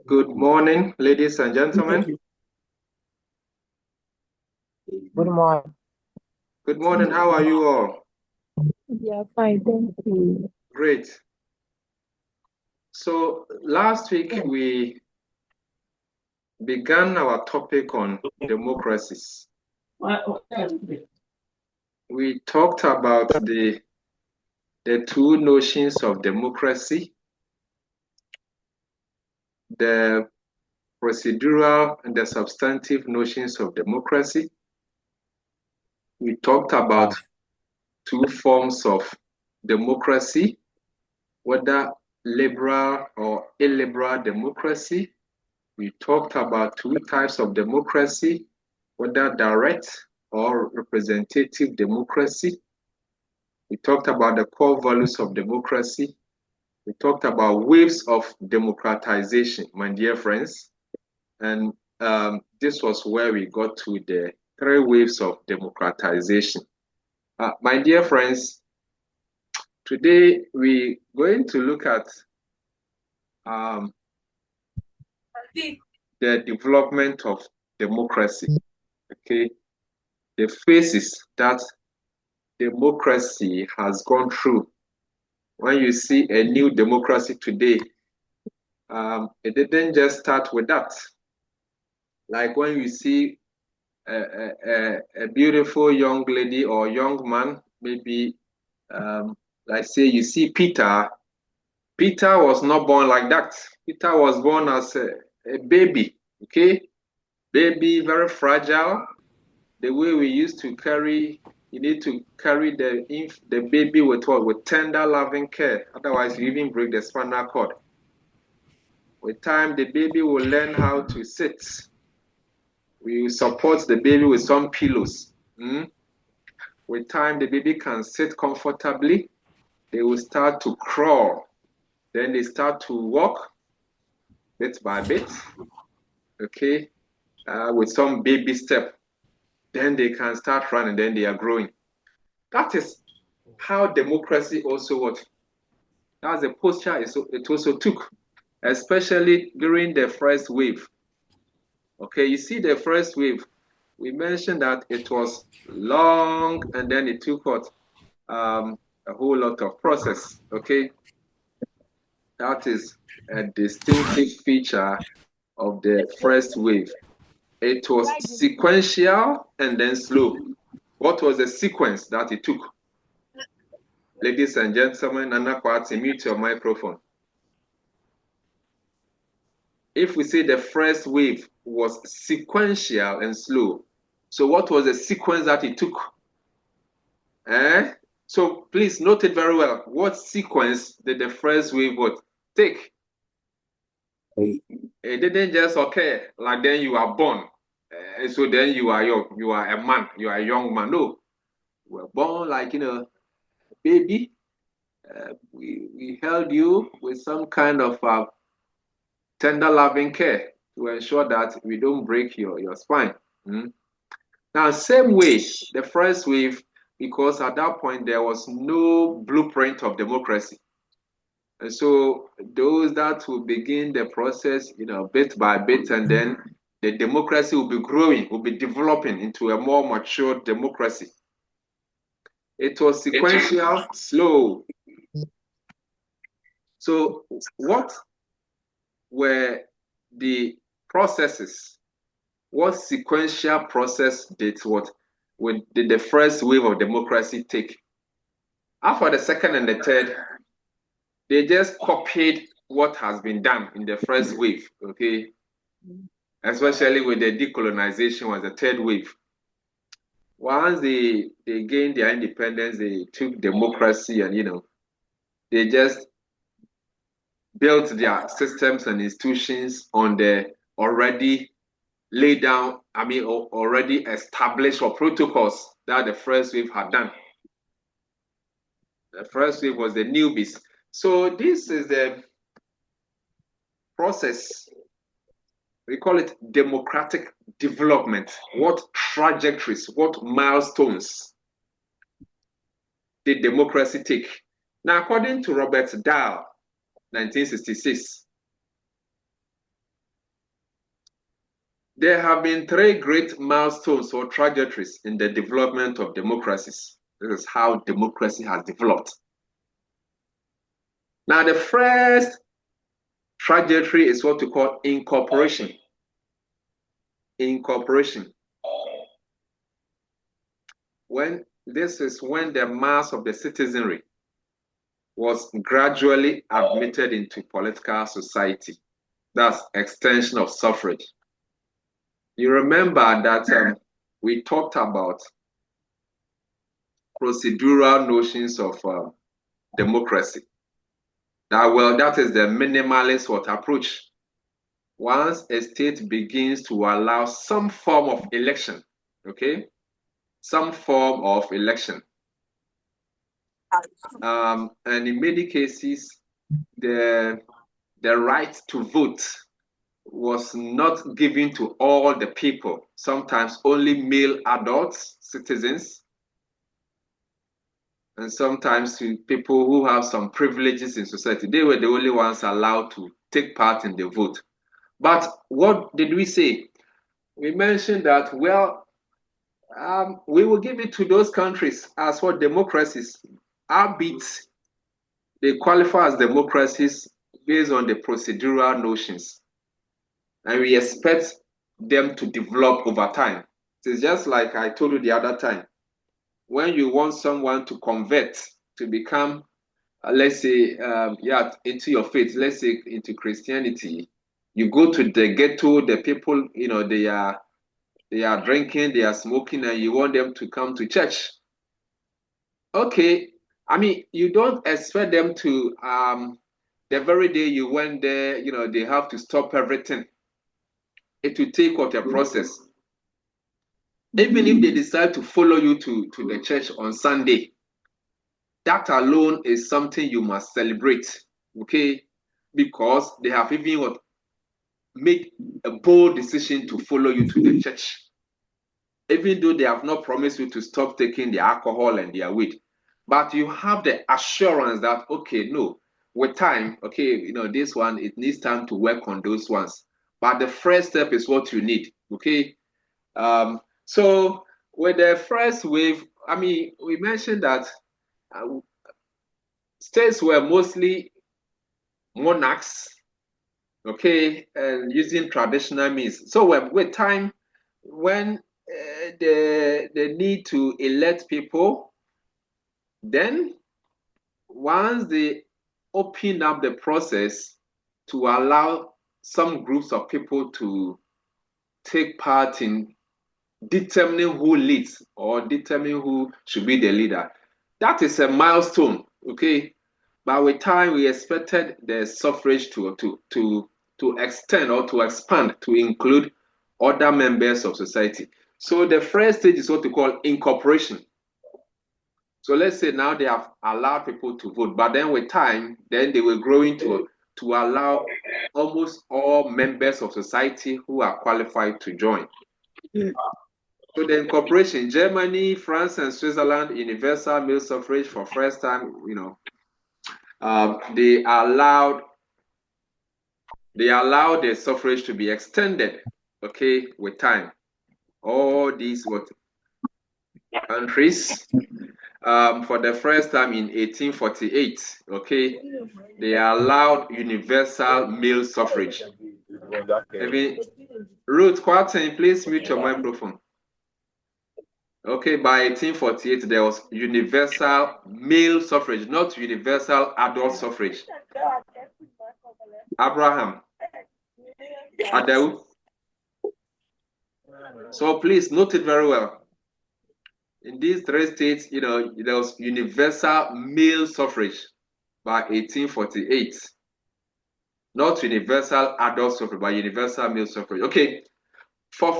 Good morning, ladies and gentlemen. Good morning. Good morning. How are you all? Yeah, fine, thank you. Great. So last week we began our topic on democracies. We talked about the two notions of democracy, the procedural and the substantive notions of democracy. We talked about two forms of democracy, whether liberal or illiberal democracy. We talked about two types of democracy, whether direct or representative democracy. We talked about the core values of democracy. We talked about waves of democratization, my dear friends. And this was where we got to the three waves of democratization. My dear friends, today we're going to look at the development of democracy. Okay, the phases that democracy has gone through. When you see a new democracy today, it didn't just start with that. Like when you see a beautiful young lady or young man, maybe like say you see Peter. Peter was not born like that. Peter was born as a baby, okay? Baby, very fragile. The way we used to carry, you need to carry the baby with what? With tender, loving care. Otherwise, you even break the spinal cord. With time, the baby will learn how to sit. We will support the baby with some pillows. With time, the baby can sit comfortably. They will start to crawl. Then they start to walk bit by bit, okay, with some baby step. Then they can start running, then they are growing. That is how democracy also works. That's the posture it also took, especially during the first wave. Okay, you see the first wave, we mentioned that it was long and then it took what? A whole lot of process, okay? That is a distinctive feature of the first wave. It was sequential and then slow. What was the sequence that it took? Ladies and gentlemen, Nana Kwati, mute your microphone. If we say the first wave was sequential and slow, so what was the sequence that it took? So please note it very well. What sequence did the first wave take? It didn't just occur like then you are born. So then you are a man, you are a young man. No, you were born like baby. We held you with some kind of tender loving care to ensure that we don't break your spine. Now, same way, the first wave, because at that point there was no blueprint of democracy. And so those that will begin the process, bit by bit, and then the democracy will be growing, will be developing into a more mature democracy. It was sequential, slow. So what were the processes? What sequential process did the first wave of democracy take? After the second and the third, they just copied what has been done in the first wave, okay? Especially with the decolonization was the third wave. Once they gained their independence, they took democracy and, they just built their systems and institutions on the already laid down, already established or protocols that the first wave had done. The first wave was the newbies. So this is the process We call it democratic development. What trajectories, what milestones did democracy take? Now, according to Robert Dahl, 1966, there have been three great milestones or trajectories in the development of democracies. This is how democracy has developed. Now, the first trajectory is what we call incorporation. Incorporation. This is when the mass of the citizenry was gradually admitted into political society. That's extension of suffrage. You remember that we talked about procedural notions of democracy. That is the minimalist approach. Once a state begins to allow some form of election, okay, some form of election, and in many cases, the right to vote was not given to all the people. Sometimes only male adults, citizens, and sometimes to people who have some privileges in society. They were the only ones allowed to take part in the vote. But what did we say? We mentioned that, well, we will give it to those countries as what democracies, albeit they qualify as democracies based on the procedural notions. And we expect them to develop over time. It's just like I told you the other time. When you want someone to convert to become, let's say, into your faith, let's say into Christianity, you go to the ghetto, the people, they are drinking, they are smoking, and you want them to come to church. Okay, I mean, you don't expect them to, the very day you went there, they have to stop everything. It will take out a process. Even if they decide to follow you to the church on Sunday, that alone is something you must celebrate, okay? Because they have even made a bold decision to follow you to the church. Even though they have not promised you to stop taking the alcohol and their weed. But you have the assurance that, okay, no, with time, okay, this one, it needs time to work on those ones. But the first step is what you need, okay? So with the first wave, I mean, we mentioned that states were mostly monarchs, okay, and using traditional means. So with time, when the need to elect people, then once they open up the process to allow some groups of people to take part in determining who leads or determining who should be the leader, that is a milestone, okay? But with time, we expected the suffrage to extend or to expand to include other members of society. So the first stage is what we call incorporation. So let's say now they have allowed people to vote, but then with time, then they were growing to allow almost all members of society who are qualified to join. So the incorporation, Germany, France, and Switzerland, universal male suffrage for first time, they allowed the suffrage to be extended, okay, with time. All these countries, for the first time in 1848, okay, they allowed universal male suffrage. Ruth Quarton, please mute your microphone. Okay, by 1848, there was universal male suffrage, not universal adult suffrage. Abraham, Adeu. So please note it very well. In these three states, there was universal male suffrage by 1848. Not universal adult suffrage, but universal male suffrage. Okay, for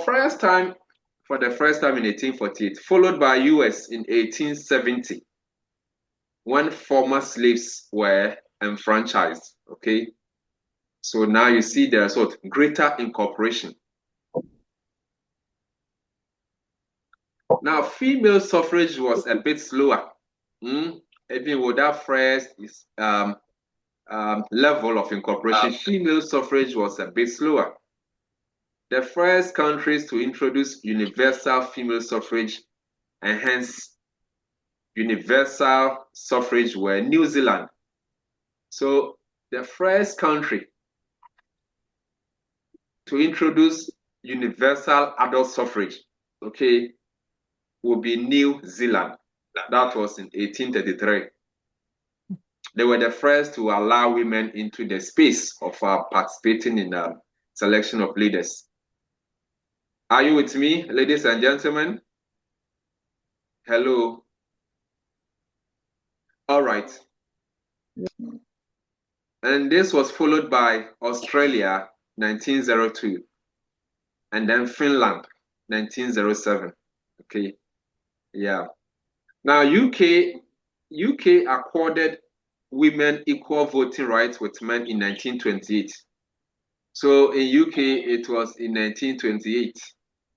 the first time in 1848, followed by US in 1870, when former slaves were enfranchised, okay? So now you see there's what? Greater incorporation. Now, female suffrage was a bit slower. Even with that first level of incorporation, female suffrage was a bit slower. The first countries to introduce universal female suffrage and hence universal suffrage were New Zealand. So the first country to introduce universal adult suffrage, okay, will be New Zealand. That was in 1833. They were the first to allow women into the space of participating in the selection of leaders. Are you with me, ladies and gentlemen? Hello. All right. And this was followed by Australia, 1902, and then Finland, 1907. Okay. Yeah. Now, UK accorded women equal voting rights with men in 1928. So in UK, it was in 1928.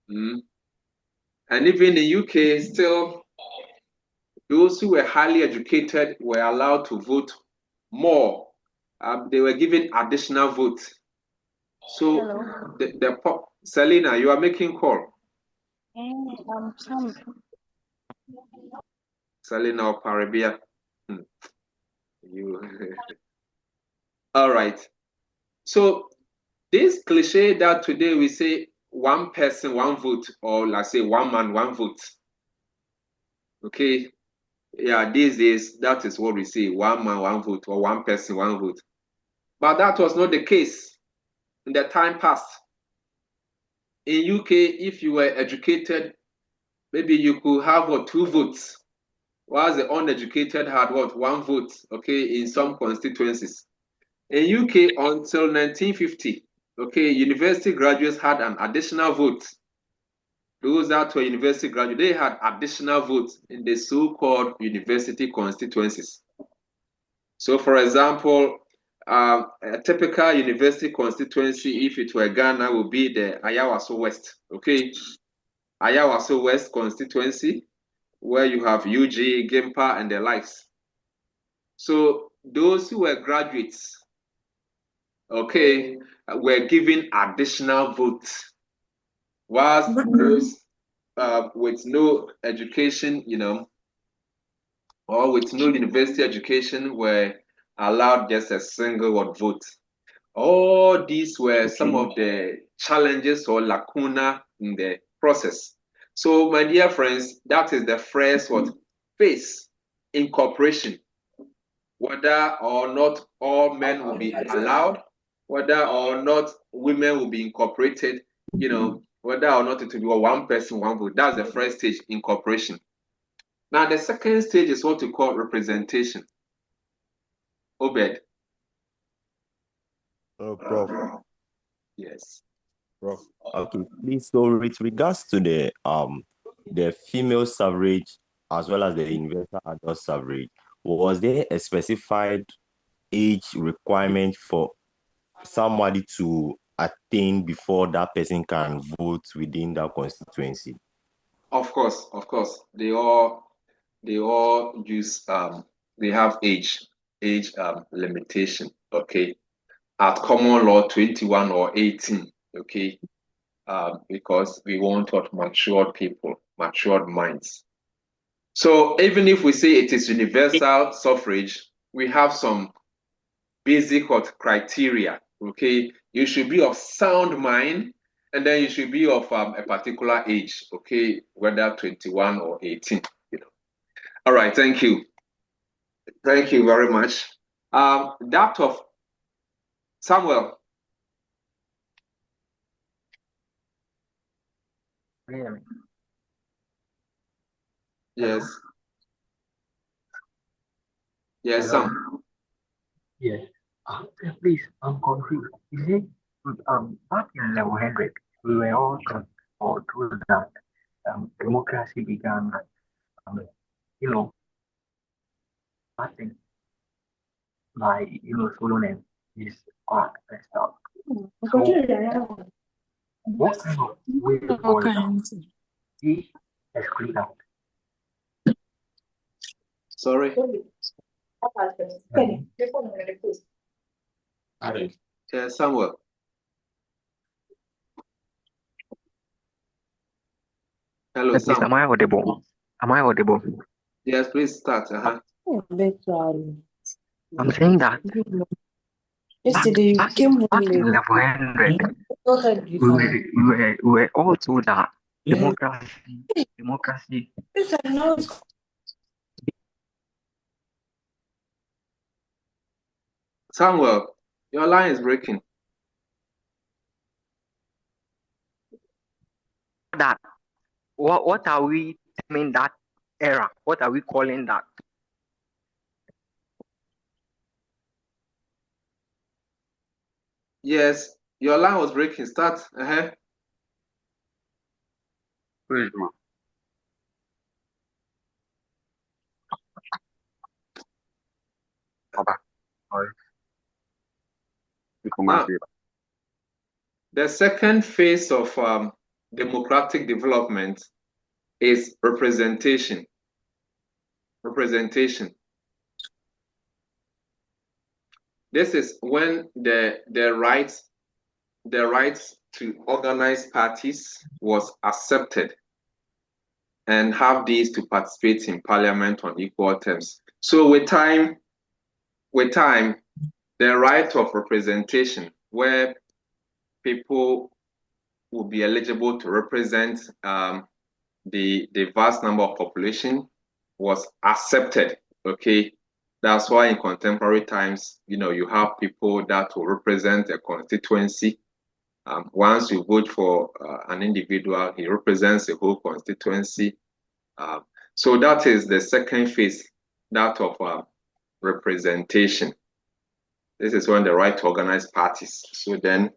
And even in UK, still, those who were highly educated were allowed to vote more. They were given additional votes. So Selena, you are making call. Selena or Paribia. You. All right. So this cliche that today we say one person, one vote, or let's say one man, one vote. Okay. Yeah, these days, that is what we say, one man, one vote, or one person, one vote. But that was not the case in the time past. In UK, if you were educated, maybe you could have two votes, whilst the uneducated had one vote, okay, in some constituencies. In UK, until 1950, okay, university graduates had an additional vote. Those that were university graduates, they had additional votes in the so-called university constituencies. So, for example, a typical university constituency, if it were Ghana, would be the Ayawaso West. Okay, Ayawaso West constituency, where you have UG, GIMPA, and the likes. So those who were graduates, okay, were given additional votes, whilst those with no education, or with no university education were allowed just a single word vote. All these were some of the challenges or lacuna in the process. So, my dear friends, that is the first phase, incorporation. Whether or not all men will be allowed, whether or not women will be incorporated, whether or not it will be one person, one vote. That's the first stage, incorporation. Now, the second stage is what we call representation. Obed. Prof. Yes. Prof. Okay, please. So with regards to the female suffrage as well as the universal adult suffrage, was there a specified age requirement for somebody to attain before that person can vote within that constituency? Of course. They all use they have age limitation. Okay. At common law, 21 or 18. Okay. Because we want matured people, matured minds. So even if we say it is universal suffrage, we have some basic criteria. Okay, you should be of sound mind, and then you should be of a particular age. Okay, whether 21 or 18. All right, thank you very much. That of Samuel. Yes. Yes, Hello? Sam. Yes. Please, I'm confused. You see, back in 1100, we were all taught or told that democracy began, you know, starting by, Solomon. is on and stuff. So what kind of way fall down? He exclude out. Sorry. Samuel. Hello, Please, Sam. am I audible? Am I audible? Yes, please start. I'm saying that Yesterday you came home back in late. level 100, Thought we were all told that democracy. Samuel, your line is breaking. That what are we terming that era? What are we calling that? Yes, your line was breaking. Start. Praise God. Now, the second phase of democratic development is representation. Representation. This is when the rights to organize parties was accepted and have these to participate in parliament on equal terms. So with time, the right of representation, where people will be eligible to represent the vast number of population, was accepted. Okay, that's why in contemporary times, you have people that will represent a constituency. Once you vote for an individual, he represents a whole constituency. So that is the second phase, that of representation. This is when the right to organize parties. So then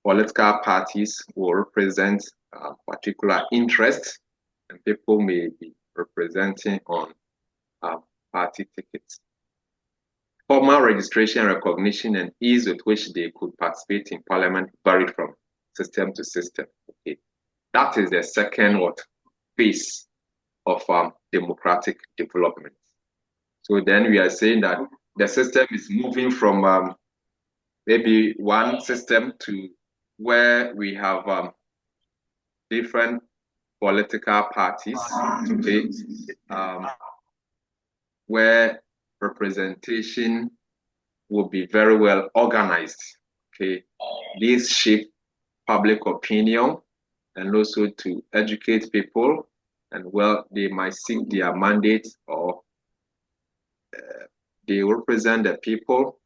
political parties will represent particular interests, and people may be representing on party tickets. Formal registration, recognition, and ease with which they could participate in parliament varied from system to system. Okay, that is the second phase of democratic development. So then we are saying that the system is moving from maybe one system to where we have different political parties, okay, where representation will be very well organized. Okay, these shape public opinion and also to educate people, and they might seek their mandate, or they represent the people,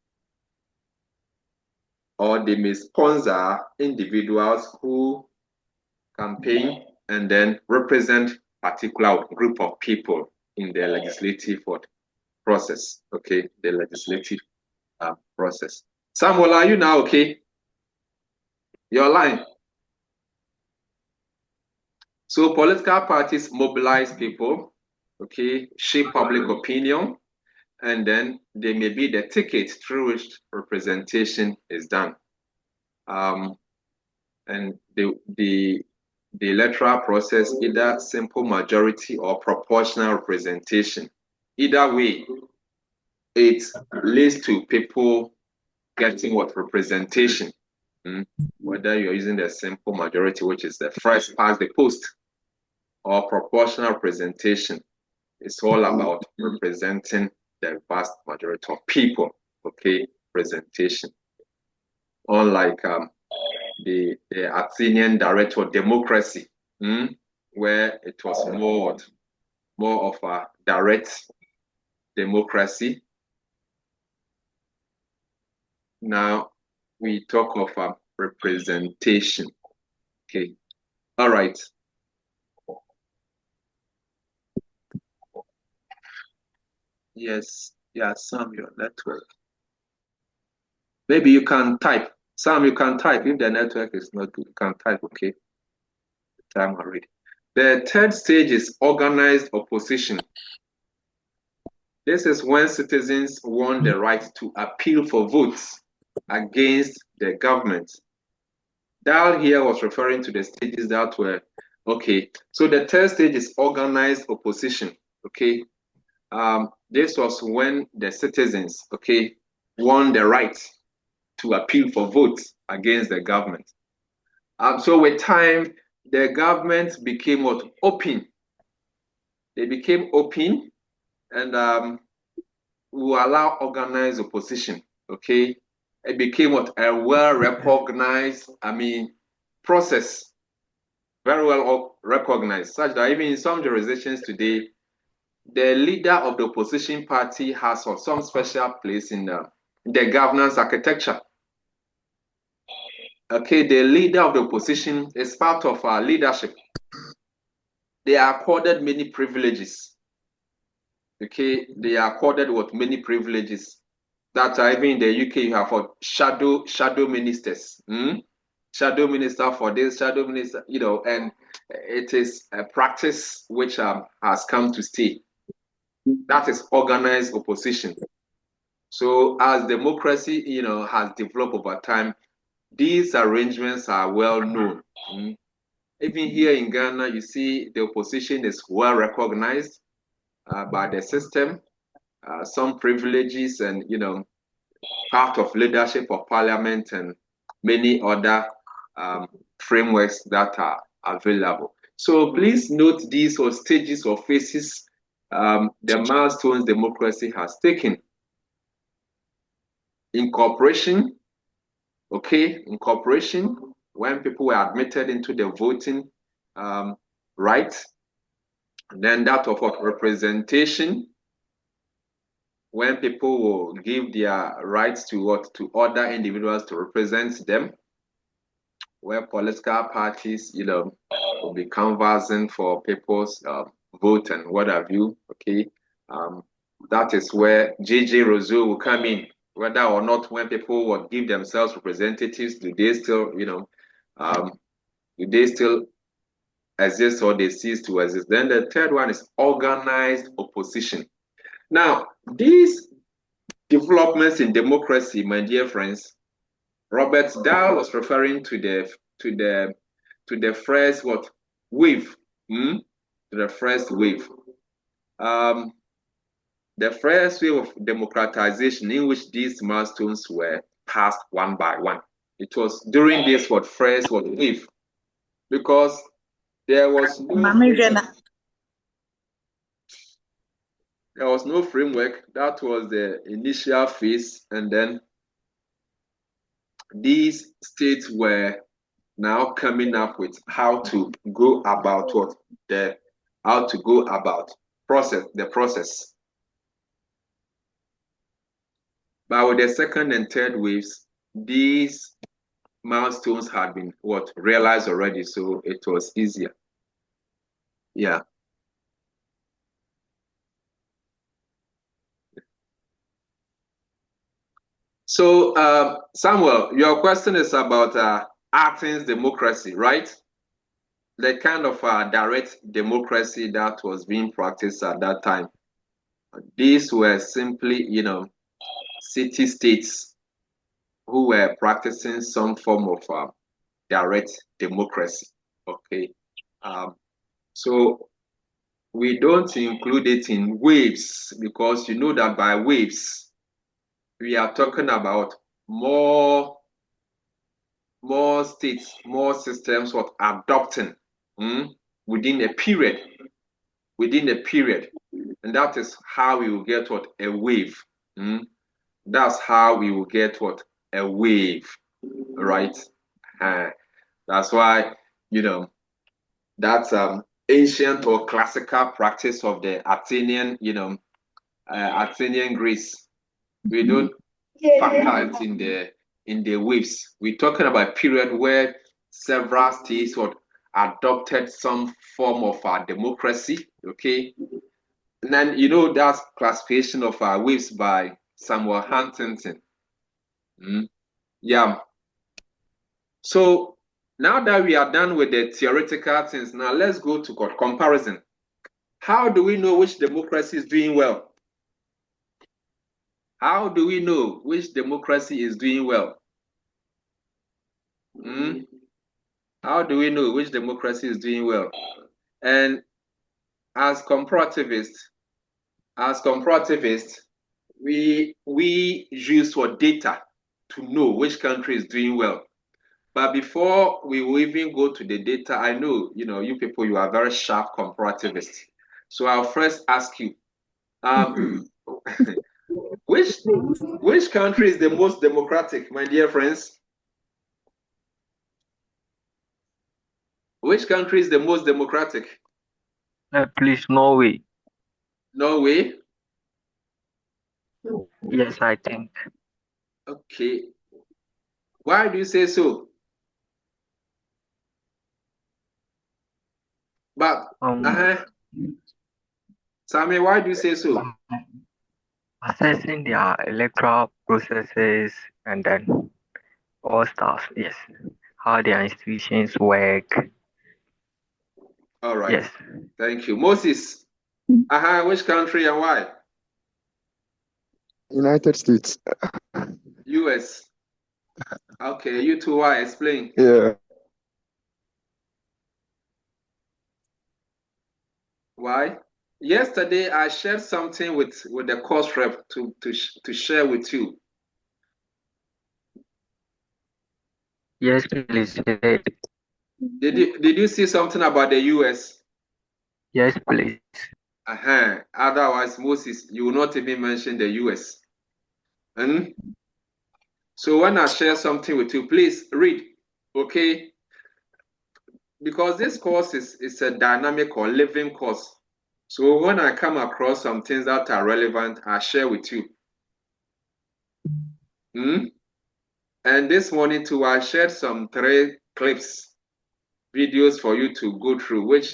or they may sponsor individuals who campaign and then represent particular group of people in the legislative process. Okay, the legislative process. Samuel, are you now okay? Your line. So political parties mobilize people, okay, shape public opinion, and then they may be the ticket through which representation is done. And the electoral process, either simple majority or proportional representation. Either way, it leads to people getting what representation. Whether you're using the simple majority, which is the first past the post, or proportional representation, it's all about representing the vast majority of people. Okay, presentation. Unlike the Athenian director of democracy, where it was more of a direct democracy. Now we talk of representation. Okay, all right. Yes, yeah, Sam, your network. Maybe you can type. Sam, you can type. If the network is not good, you can type, okay? Time already. The third stage is organized opposition. This is when citizens want the right to appeal for votes. against the government. Dal here was referring to the stages that were, okay. So the third stage is organized opposition, okay. This was when the citizens, okay, won the right to appeal for votes against the government. So with time, the government became what? Open. They became open and will allow organized opposition, okay? It became what? A well-recognized, process, very well recognized, such that even in some jurisdictions today, the leader of the opposition party has some special place in the governance architecture. Okay, the leader of the opposition is part of our leadership. They are accorded many privileges. Okay, they are accorded with many privileges that are even in the UK. You have for shadow ministers, shadow minister for this, shadow minister, and it is a practice which has come to stay. That is organized opposition. So as democracy, has developed over time, these arrangements are well known. Even here in Ghana, you see the opposition is well recognized by the system, some privileges and, part of leadership of parliament and many other frameworks that are available. So please note these or stages or phases, the milestones democracy has taken. Incorporation, okay, incorporation, when people were admitted into the voting right. Then that of what? Representation, when people will give their rights to what? To other individuals to represent them, where political parties, will be canvassing for people's vote and what have you, okay? That is where J.J. Rousseau will come in, whether or not when people would give themselves representatives, do they still, do they still exist or they cease to exist? Then the third one is organized opposition. Now, these developments in democracy, my dear friends, Robert Dahl was referring to the first what? Wave. To the first wave. The first wave of democratization in which these milestones were passed one by one. It was during this first wave, because there was no framework. That was the initial phase, and then these states were now coming up with how to go about the process. But with the second and third waves, these milestones had been realized already, so it was easier. Yeah. So Samuel, your question is about Athens democracy, right? The kind of direct democracy that was being practiced at that time. These were simply, city-states who were practicing some form of direct democracy. Okay. So we don't include it in waves, because you know that by waves, we are talking about more states, more systems adopting within a period. And that is how we will get a wave. That's how we will get a wave, right? That's why, that's ancient or classical practice of the Athenian, Athenian Greece. We don't factor it in the waves. We're talking about a period where several states adopted some form of democracy, okay? And then, that's classification of waves by Samuel Huntington. Yeah. So now that we are done with the theoretical things, now let's go to comparison. How do we know which democracy is doing well? How do we know which democracy is doing well? How do we know which democracy is doing well? And as comparativists, we use for data to know which country is doing well. But before we will even go to the data, I know, you people, you are very sharp comparativists. So I'll first ask you, which country is the most democratic, my dear friends? Which country is the most democratic? Please, Norway. Norway? Yes, I think. Okay. Why do you say so? But, Sammy, why do you say so? Assessing their electoral processes and then all stuff, yes. How their institutions work. All right. Yes. Thank you. Moses, which country and why? United States. US. Okay, you too, why? Explain. Yeah. Why? Yesterday, I shared something with the course rep to share with you. Yes, please. Did you see something about the US? Yes, please. Otherwise, Moses, you will not even mention the US. So when I share something with you, please read, okay? Because this course is a dynamic or living course. So when I come across some things that are relevant, I share with you. And this morning too, I shared some 3 videos for you to go through, which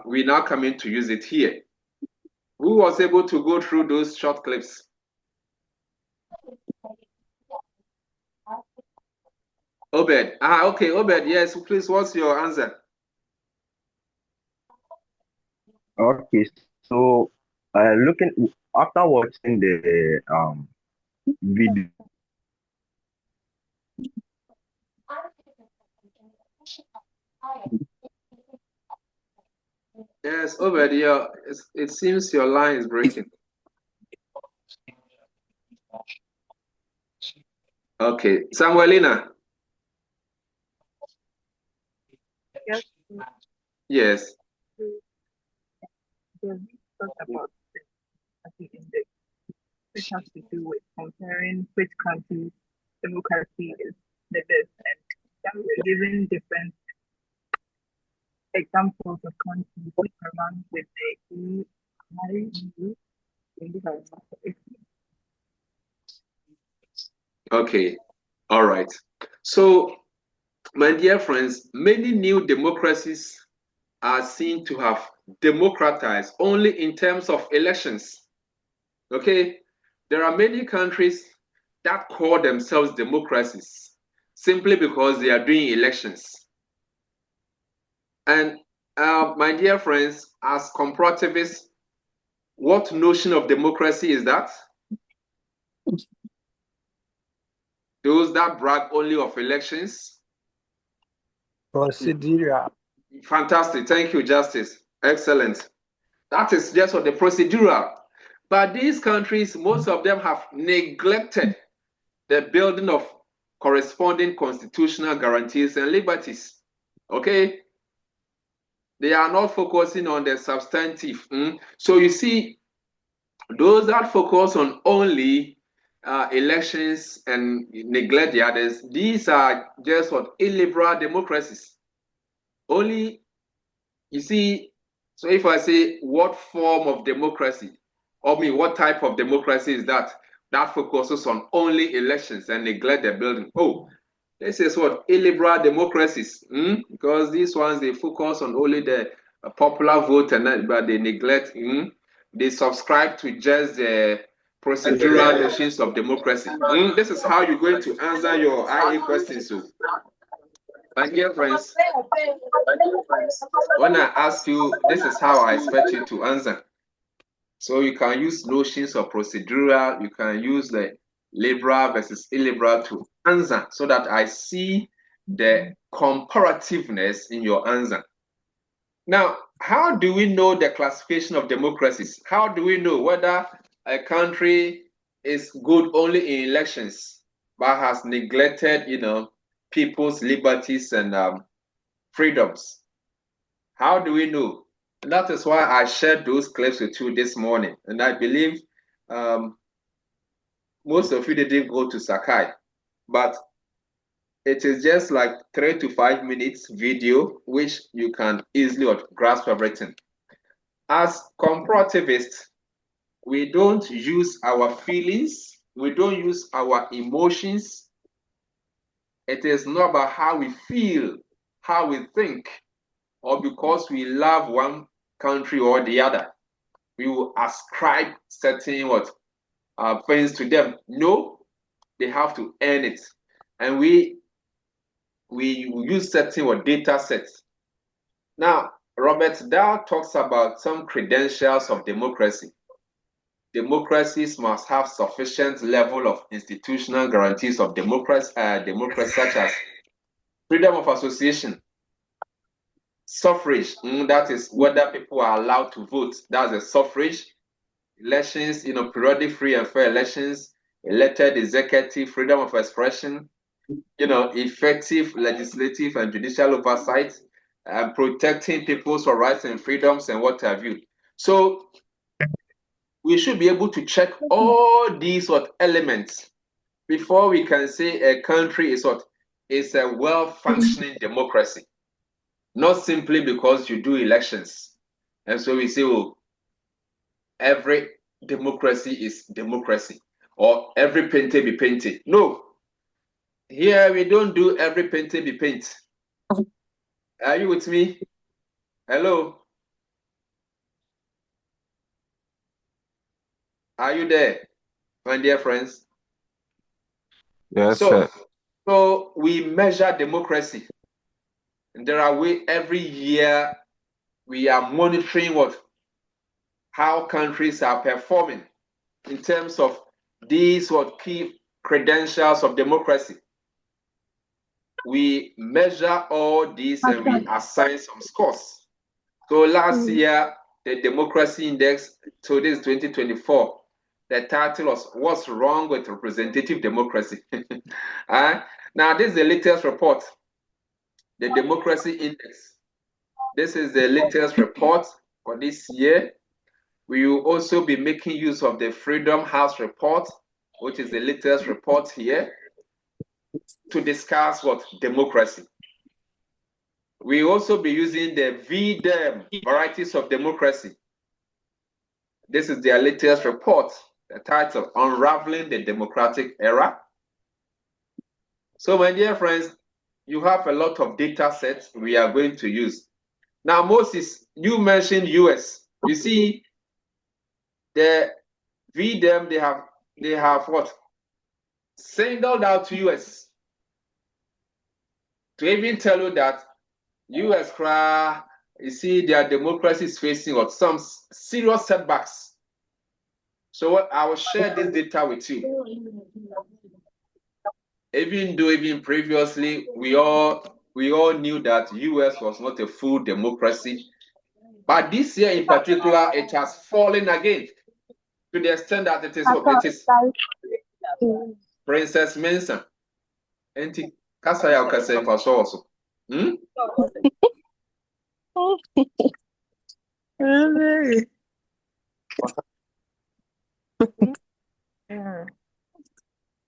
we now coming to use it here. Who was able to go through those short clips? Obed. Okay, Obed, yes, please, what's your answer? Okay, so after watching the video. Yes, Obed, yeah, it seems your line is breaking. Okay, Samuelina. Yes. Yes. We talked about the democracy index, which has to do with comparing which country's democracy is the best, and then we're giving different examples of countries which around with the EIU. Okay, all right. So, my dear friends, many new democracies are seen to have democratized only in terms of elections. Okay, there are many countries that call themselves democracies simply because they are doing elections. And my dear friends, as comparativists, what notion of democracy is that? Those that brag only of elections? Procedural. Fantastic. Thank you, Justice. Excellent. That is just for the procedural. But these countries, most of them have neglected the building of corresponding constitutional guarantees and liberties. Okay? They are not focusing on the substantive. So you see, those that focus on only elections and neglect the others, these are just what illiberal democracies. Only, you see, so if I say what form of democracy, what type of democracy is that? That focuses on only elections and neglect the building. Oh, this is what illiberal democracies, because these ones, they focus on only the popular vote, but they neglect, they subscribe to just the procedural notions of democracy. This is how you're going to answer your IA questions. So, my dear friends, when I ask you, this is how I expect you to answer. So you can use notions of procedural, you can use the liberal versus illiberal to answer so that I see the comparativeness in your answer. Now, how do we know the classification of democracies? How do we know whether a country is good only in elections but has neglected, people's liberties and freedoms? How do we know? And that is why I shared those clips with you this morning. And I believe most of you didn't go to Sakai, but it is just like 3 to 5 minutes video, which you can easily grasp everything. As comparativists, we don't use our feelings, we don't use our emotions. It is not about how we feel, how we think, or because we love one country or the other, we will ascribe certain things to them. No, they have to earn it. And we use certain data sets. Now, Robert Dahl talks about some credentials of democracy. Democracies must have sufficient level of institutional guarantees of democracy, such as freedom of association, suffrage, that is whether people are allowed to vote, that's a suffrage, elections, periodic free and fair elections, elected executive, freedom of expression, effective legislative and judicial oversight, and protecting people's rights and freedoms and what have you. So we should be able to check all these elements before we can say a country is a well-functioning democracy. Not simply because you do elections. And so we say, oh, every democracy is democracy, or every painted be painted. No. Here we don't do every painted be painted. Are you with me? Hello? Are you there, my dear friends? Yes, sir. So we measure democracy. And there are ways every year we are monitoring how countries are performing in terms of these key credentials of democracy. We measure all these and we assign some scores. So last year, the Democracy Index, so this is 2024, the title was What's Wrong with Representative Democracy? Now, this is the latest report, the Democracy Index. This is the latest report for this year. We will also be making use of the Freedom House report, which is the latest report here, to discuss democracy. We will also be using the V-Dem, Varieties of Democracy. This is their latest report, the title, Unraveling the Democratic Era. So my dear friends, you have a lot of data sets we are going to use. Now, Moses, you mentioned US. You see, the V-Dem, they have singled out US to even tell you that US, you see, their democracy is facing some serious setbacks. So I will share this data with you. Even previously, we all knew that US was not a full democracy, but this year in particular, it has fallen again to the extent that it is Princess Manson. Enti kasaya okase for so.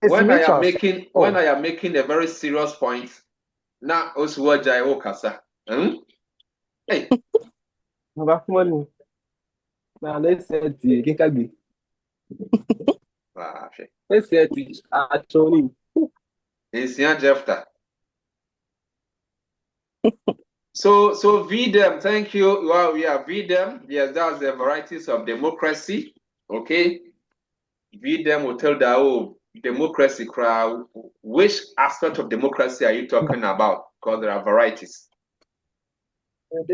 When I am making a very serious point, now also what I okasa. Hey. Now let's say the Kekabi. Let's say the Achoni. It's Jefta. So V-Dem, thank you. Well, we are V-Dem. Yes, that's the varieties of democracy. Okay. V-Dem will tell the democracy crowd. Which aspect of democracy are you talking about? Because there are varieties.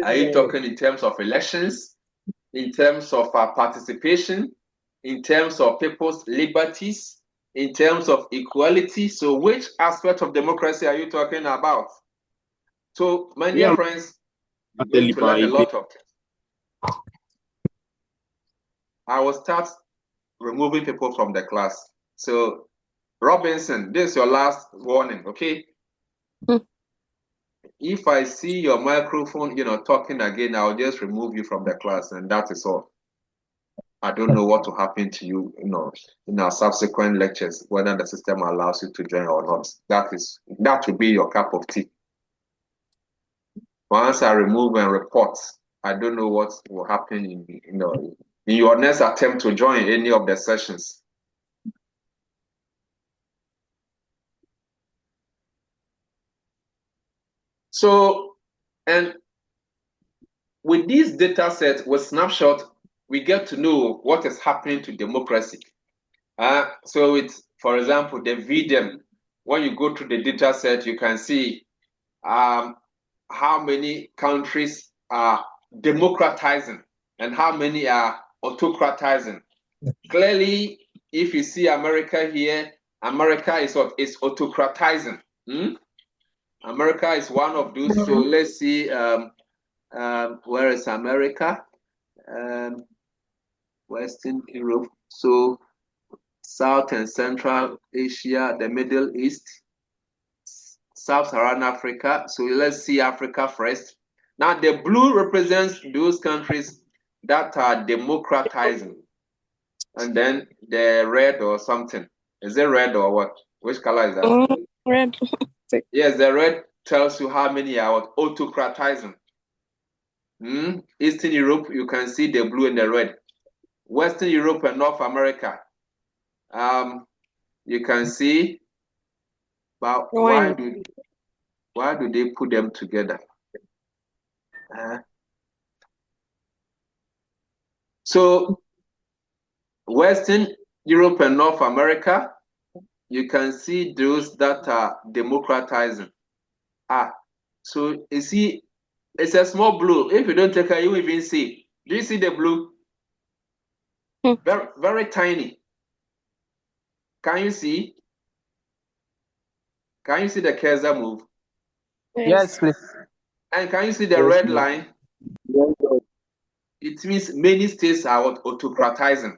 Are you talking in terms of elections? in terms of participation, in terms of people's liberties, in terms of equality. So which aspect of democracy are you talking about? So, my dear friends, you're going to learn a lot of things. I will start removing people from the class. So, Robinson, this is your last warning, okay? If I see your microphone, talking again, I'll just remove you from the class, and that is all. I don't know what will happen to you, in our subsequent lectures, whether the system allows you to join or not. That will be your cup of tea. Once I remove and report, I don't know what will happen in your next attempt to join any of the sessions. So, and with this data set, with snapshot, we get to know what is happening to democracy. So it's, for example, the V-Dem. When you go to the data set, you can see how many countries are democratizing and how many are autocratizing. Clearly, if you see America here, America is autocratizing. America is one of those. So let's see, where is America? Western Europe. So South and Central Asia, the Middle East, Sub-Saharan Africa. So let's see Africa first. Now the blue represents those countries that are democratizing. And then the red or something. Is it red or what? Which color is that? Red. Yes, the red tells you how many are autocratizing. Eastern Europe, you can see the blue and the red. Western Europe and North America, you can see. But why do they put them together? So Western Europe and North America, you can see those that are democratizing. So you see, it's a small blue. If you don't take it, you won't even see. Do you see the blue? Very, very tiny. Can you see? Can you see the cursor move? Yes, please. And can you see the red line? It means many states are autocratizing.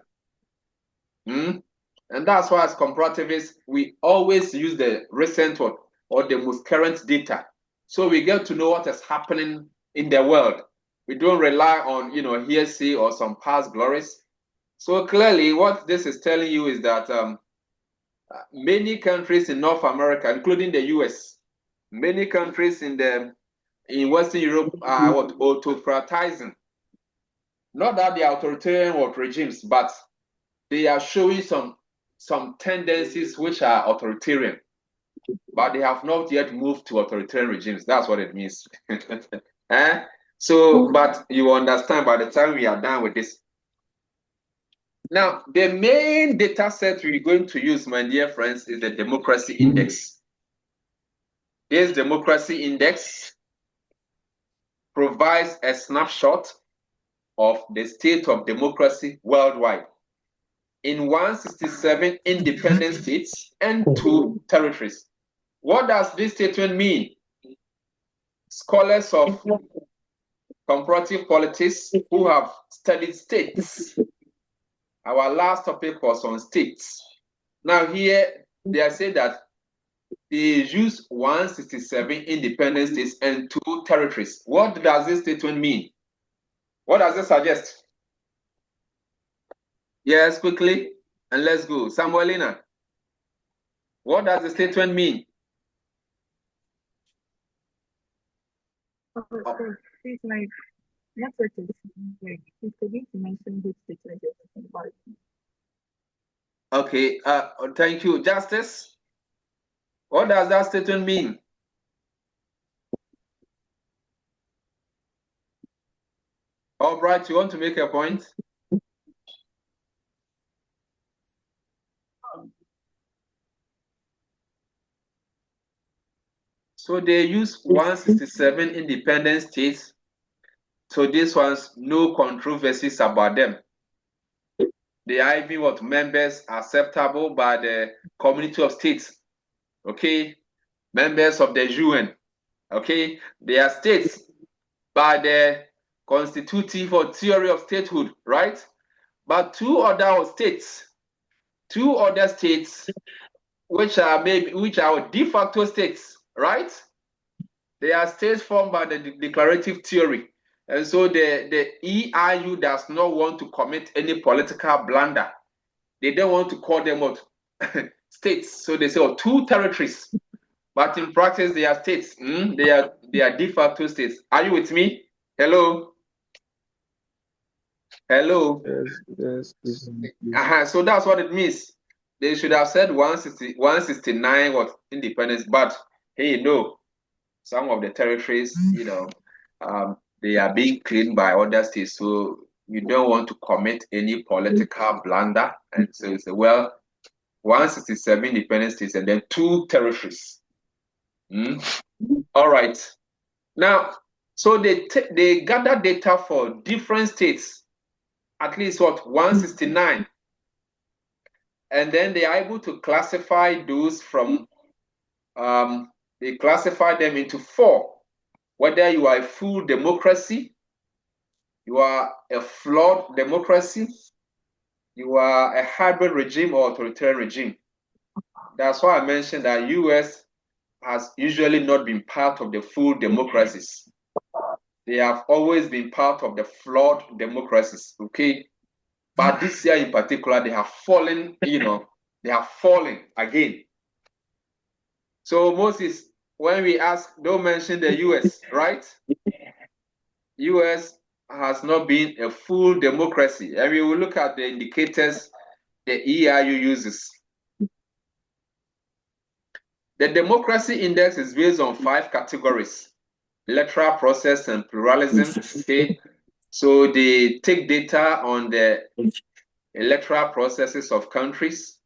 And that's why, as comparativists, we always use the recent one or the most current data. So we get to know what is happening in the world. We don't rely on, hearsay or some past glories. So clearly, what this is telling you is that many countries in North America, including the US, many countries in Western Europe are autocratizing. Not that they are authoritarian regimes, but they are showing some tendencies which are authoritarian, but they have not yet moved to authoritarian regimes. That's what it means. So, but you understand by the time we are done with this. Now, the main data set we're going to use, my dear friends, is the Democracy Index. This Democracy Index provides a snapshot of the state of democracy worldwide in 167 independent states and 2 territories. What does this statement mean? Scholars of comparative politics who have studied states. Our last topic was on states. Now here, they are saying that they use 167 independent states and 2 territories. What does this statement mean? What does it suggest? Yes, quickly, and let's go. Samuelina, what does the statement mean? Please, my network is like, please forget to mention which statement you're talking about. Okay, thank you. Justice, what does that statement mean? All right, you want to make a point? So they use 167 independent states So these ones, no controversies about them. They are even what members acceptable by the community of states. Okay, members of the UN. Okay, they are states by the constitutive or theory of statehood, right? But two other states which are de facto states, right? They are states formed by the declarative theory. And so the EIU does not want to commit any political blunder. They don't want to call them what states. So they say, oh, two territories. But in practice, they are states. They are de facto states. Are you with me? Hello? Hello? Yes. So that's what it means. They should have said 169 what independence, but hey, no. Some of the territories, they are being claimed by other states. So you don't want to commit any political blunder. And so you say, well, 167 independent states and then two territories. All right. Now, so they gather data for different states, at least 169. And then they are able to classify those from, they classify them into four. Whether you are a full democracy, you are a flawed democracy, you are a hybrid regime or authoritarian regime. That's why I mentioned that US has usually not been part of the full democracies. They have always been part of the flawed democracies, okay? But this year in particular, they have fallen, they have fallen again. So Moses, when we ask, don't mention the US, right? US has not been a full democracy. And we will look at the indicators the EIU uses. The Democracy Index is based on 5 categories: electoral process and pluralism. Okay, so they take data on the electoral processes of countries,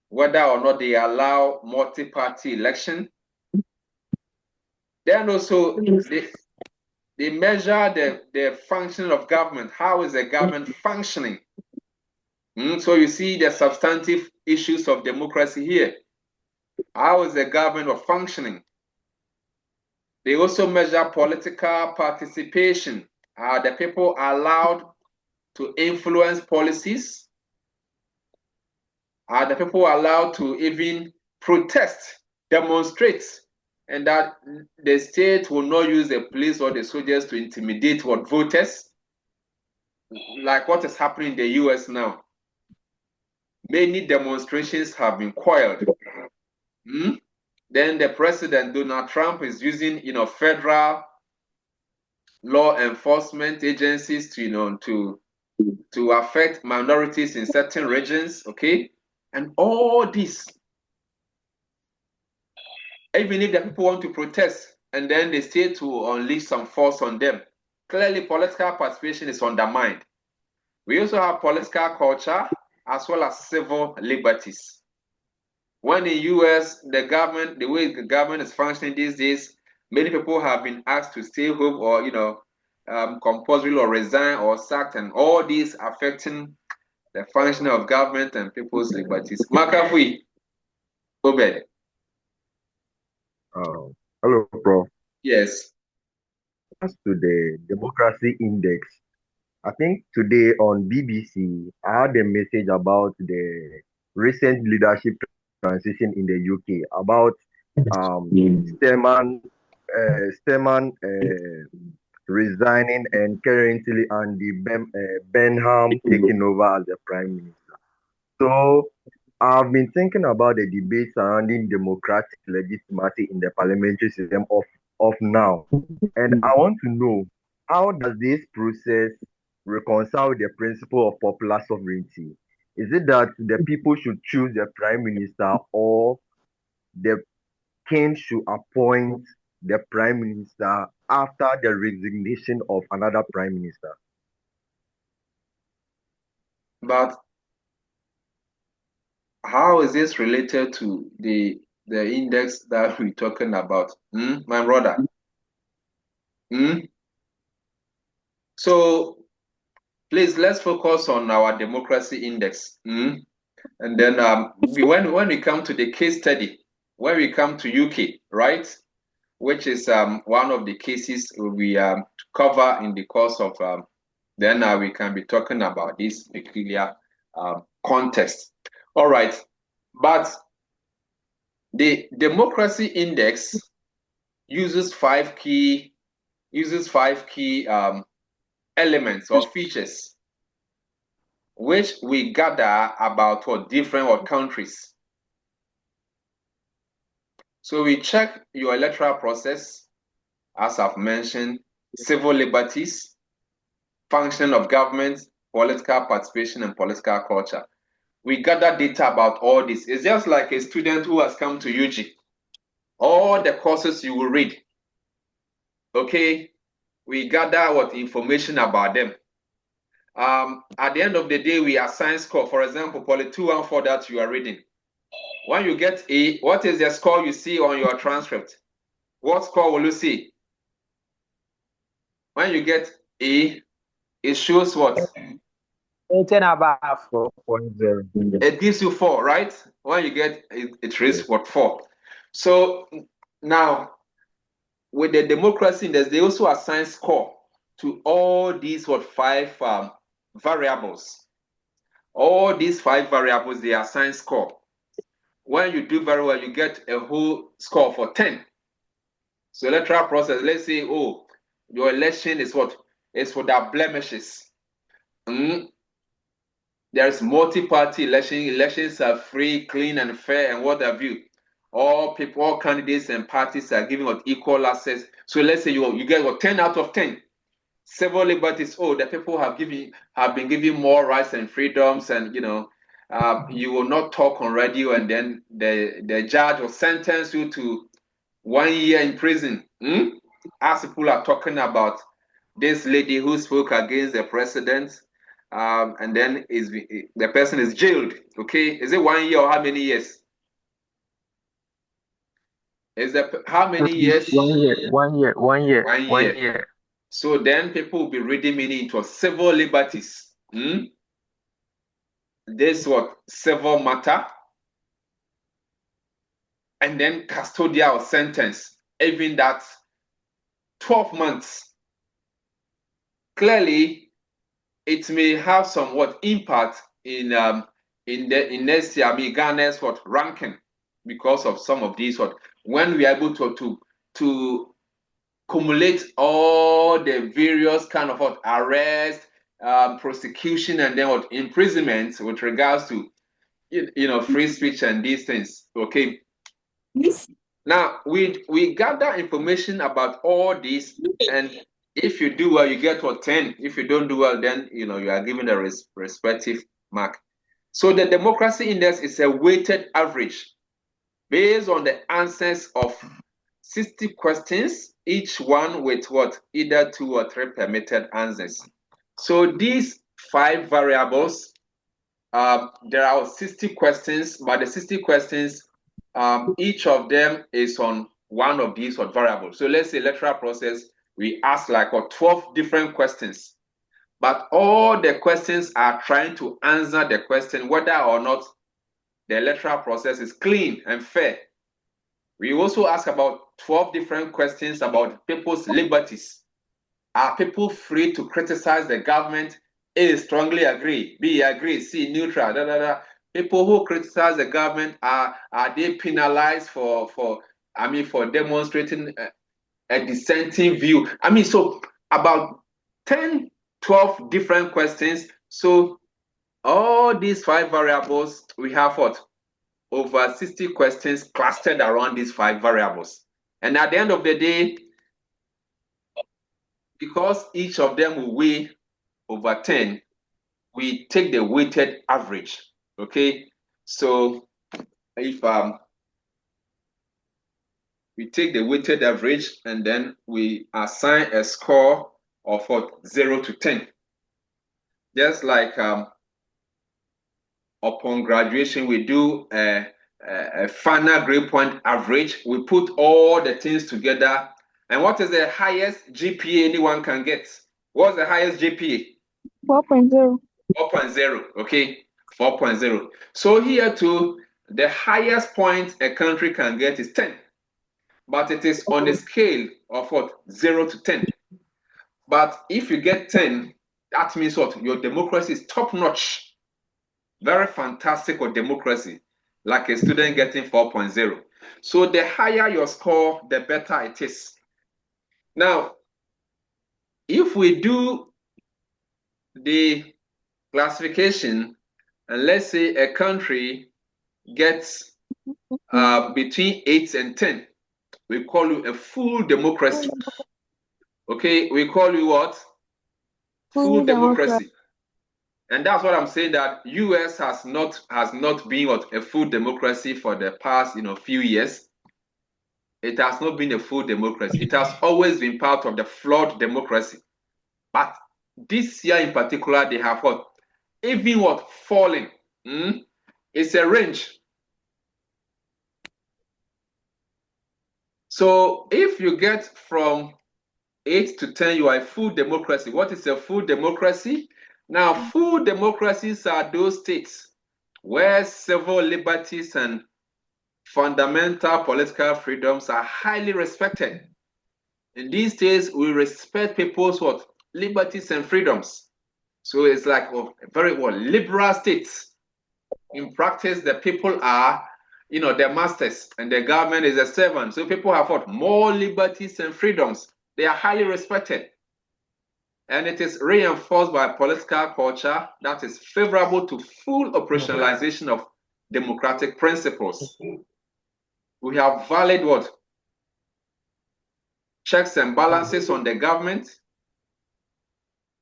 whether or not they allow multi-party election. Then also they measure the functioning of government. How is the government functioning? So you see the substantive issues of democracy here. How is the government functioning? They also measure political participation. Are the people allowed to influence policies? Are the people allowed to even protest, demonstrate, and that the state will not use the police or the soldiers to intimidate voters? Like what is happening in the US now. Many demonstrations have been quelled. Then the president, Donald Trump, is using, federal law enforcement agencies to affect minorities in certain regions, okay? And all this, even if the people want to protest and then the state will unleash some force on them, clearly political participation is undermined. We also have political culture as well as civil liberties. When in US, the way the government is functioning these days, many people have been asked to stay home or, compulsory or resign or sacked, and all these affecting the functioning of government and people's liberties. Makafui, Obed. Hello, Prof. Yes. As to the Democracy Index, I think today on BBC, I had a message about the recent leadership transition in the UK, about Sturman resigning and currently Andy Benham taking over as the Prime Minister. So I've been thinking about the debate surrounding democratic legitimacy in the parliamentary system of now. And I want to know, how does this process reconcile the principle of popular sovereignty? Is it that the people should choose the prime minister, or the king should appoint the prime minister after the resignation of another prime minister? But how is this related to the index that we're talking about? My brother? So please, let's focus on our democracy index. And then when we come to the case study, when we come to UK, right, which is one of the cases we cover in the course of, then we can be talking about this peculiar context. All right, but the democracy index uses five key elements or features, which we gather about what different countries. So we check your electoral process, as I've mentioned, civil liberties, function of government, political participation, and political culture. We gather data about all this. It's just like a student who has come to UG. All the courses you will read, okay, we gather what information about them. At the end of the day, we assign score. For example, Poly 214 that you are reading. When you get A, what is the score you see on your transcript? What score will you see? When you get A, it shows what? 10 above 4.0. It gives you 4, right? When you get it reads what 4. So now with the democracy index, they also assign score to all these 5 variables. All these 5 variables, they assign score. When you do very well, you get a whole score for 10. So electoral process, let's say, oh, your election is what? It's for the blemishes. There's multi-party election. Elections are free, clean, and fair, and what have you. All people, all candidates and parties are given equal access. So let's say you get 10 out of 10. Civil liberties, the people have been given more rights and freedoms, and you will not talk on radio, and then the judge will sentence you to 1 year in prison. As people are talking about this lady who spoke against the president, and then the person is jailed. Okay, is it 1 year or how many years? Is that how many years? 1 year. So then people will be reading meaning into civil liberties. This what civil matter, and then custodial sentence, even that 12 months. Clearly, it may have somewhat impact in next year, Ghana's ranking because of some of these when we are able to cumulate all the various kind of arrest, prosecution, and then imprisonment with regards to free speech and these things. Okay. Yes. Now we gather information about all this, and if you do well, you get 10. If you don't do well, then you are given a respective mark. So the democracy index is a weighted average based on the answers of 60 questions, each one with either 2 or 3 permitted answers. So these 5 variables, there are 60 questions, but the 60 questions, each of them is on one of these variables. So let's say electoral process, we ask 12 different questions, but all the questions are trying to answer the question whether or not the electoral process is clean and fair. We also ask about 12 different questions about people's liberties. Are people free to criticize the government? A, strongly agree. B, agree. C, neutral. People who criticize the government, are they penalized for demonstrating a dissenting view? So about 10, 12 different questions. So all these 5 variables, we have over 60 questions clustered around these 5 variables. And at the end of the day, because each of them will weigh over 10, we take the weighted average. Okay, so if we take the weighted average and then we assign a score of 0 to 10, just like upon graduation we do a final grade point average. We put all the things together, and what is the highest GPA anyone can get? What's the highest GPA? 4.0. 4.0, okay, 4.0. So here too, the highest point a country can get is 10, but it is on a scale of what? 0 to 10. But if you get 10, that means what? Your democracy is top notch. Very fantastic for democracy, like a student getting 4.0. So the higher your score, the better it is. Now, if we do the classification, and let's say a country gets between 8 and 10, we call you a full democracy. Okay, we call you what? Full democracy. And that's what I'm saying, that US has not been what, a full democracy for the past few years. It has not been a full democracy. It has always been part of the flawed democracy. But this year in particular, they have what? Even what? Falling. It's a range. So if you get from 8 to 10, you are a full democracy. What is a full democracy? Now, full democracies are those states where civil liberties and fundamental political freedoms are highly respected. In these states, we respect people's what? Liberties and freedoms. So it's like very liberal states. In practice, the people are, the masters, and the government is a servant. So people have what? More liberties and freedoms. They are highly respected. And it is reinforced by a political culture that is favorable to full operationalization of democratic principles. We have valid what? Checks and balances on the government.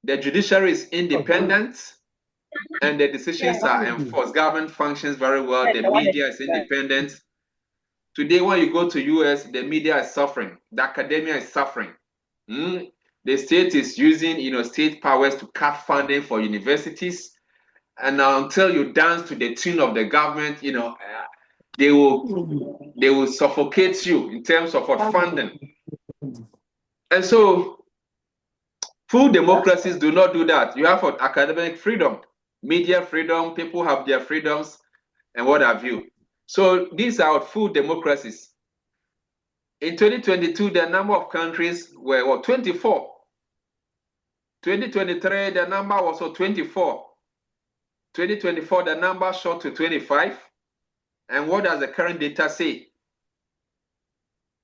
The judiciary is independent, and the decisions are enforced. Government functions very well. The media is independent. Today, when you go to US, the media is suffering. The academia is suffering. The state is using, state powers to cut funding for universities. And until you dance to the tune of the government, they will suffocate you in terms of what funding. And so full democracies do not do that. You have what? Academic freedom, media freedom, people have their freedoms, and what have you. So these are full democracies. In 2022, the number of countries were what? 24. 2023, the number was 24. 2024, the number shot to 25. And what does the current data say?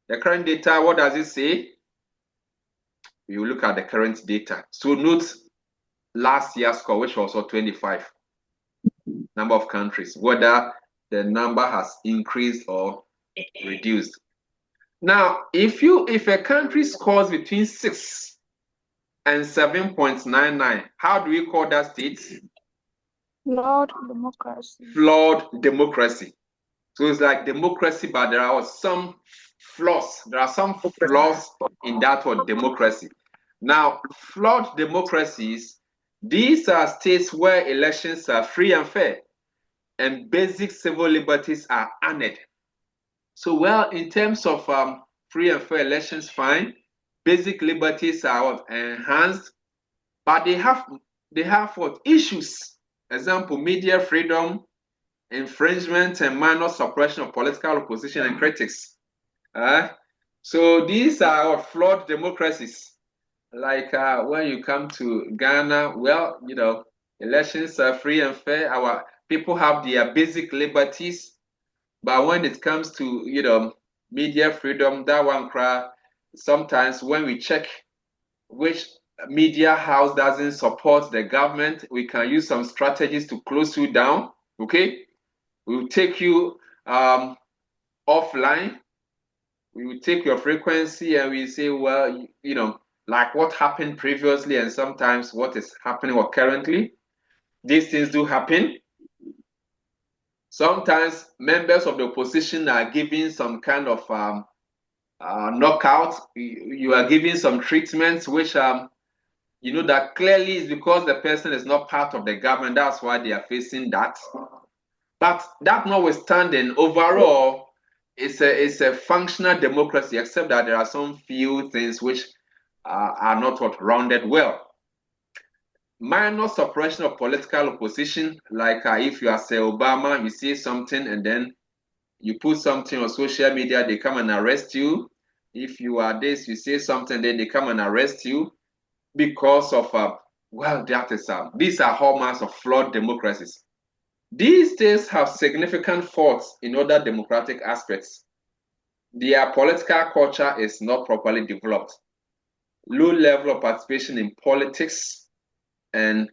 The current data, what does it say? You look at the current data. So note last year's score, which was 25. Number of countries, whether the number has increased or reduced. Now, if a country scores between 6 and 7.99, how do we call that state? Flawed democracy. Flawed democracy. So it's like democracy, but there are some flaws. There are some flaws in that word democracy. Now, flawed democracies, these are states where elections are free and fair, and basic civil liberties are honored. So, well, in terms of free and fair elections, fine. Basic liberties are enhanced, but they have what? Issues. Example, media freedom, infringement and minor suppression of political opposition and critics. So these are flawed democracies. Like when you come to Ghana, well, elections are free and fair. Our people have their basic liberties, but when it comes to media freedom, that one cry. Sometimes when we check which media house doesn't support the government, we can use some strategies to close you down. Okay, we will take you offline. We will take your frequency and we say, well, like what happened previously and sometimes what is happening currently. These things do happen. Sometimes members of the opposition are giving some kind of knockout. You are giving some treatments which that clearly is because the person is not part of the government. That's why they are facing that. But that notwithstanding, overall, it's a functional democracy, except that there are some few things which are not rounded well. minor suppression of political opposition, like if you are say Obama, you say something and then you put something on social media, they come and arrest you. If you are this, you say something, then they come and arrest you because of, well, that is, these are hallmarks of flawed democracies. These states have significant faults in other democratic aspects. Their political culture is not properly developed. Low level of participation in politics and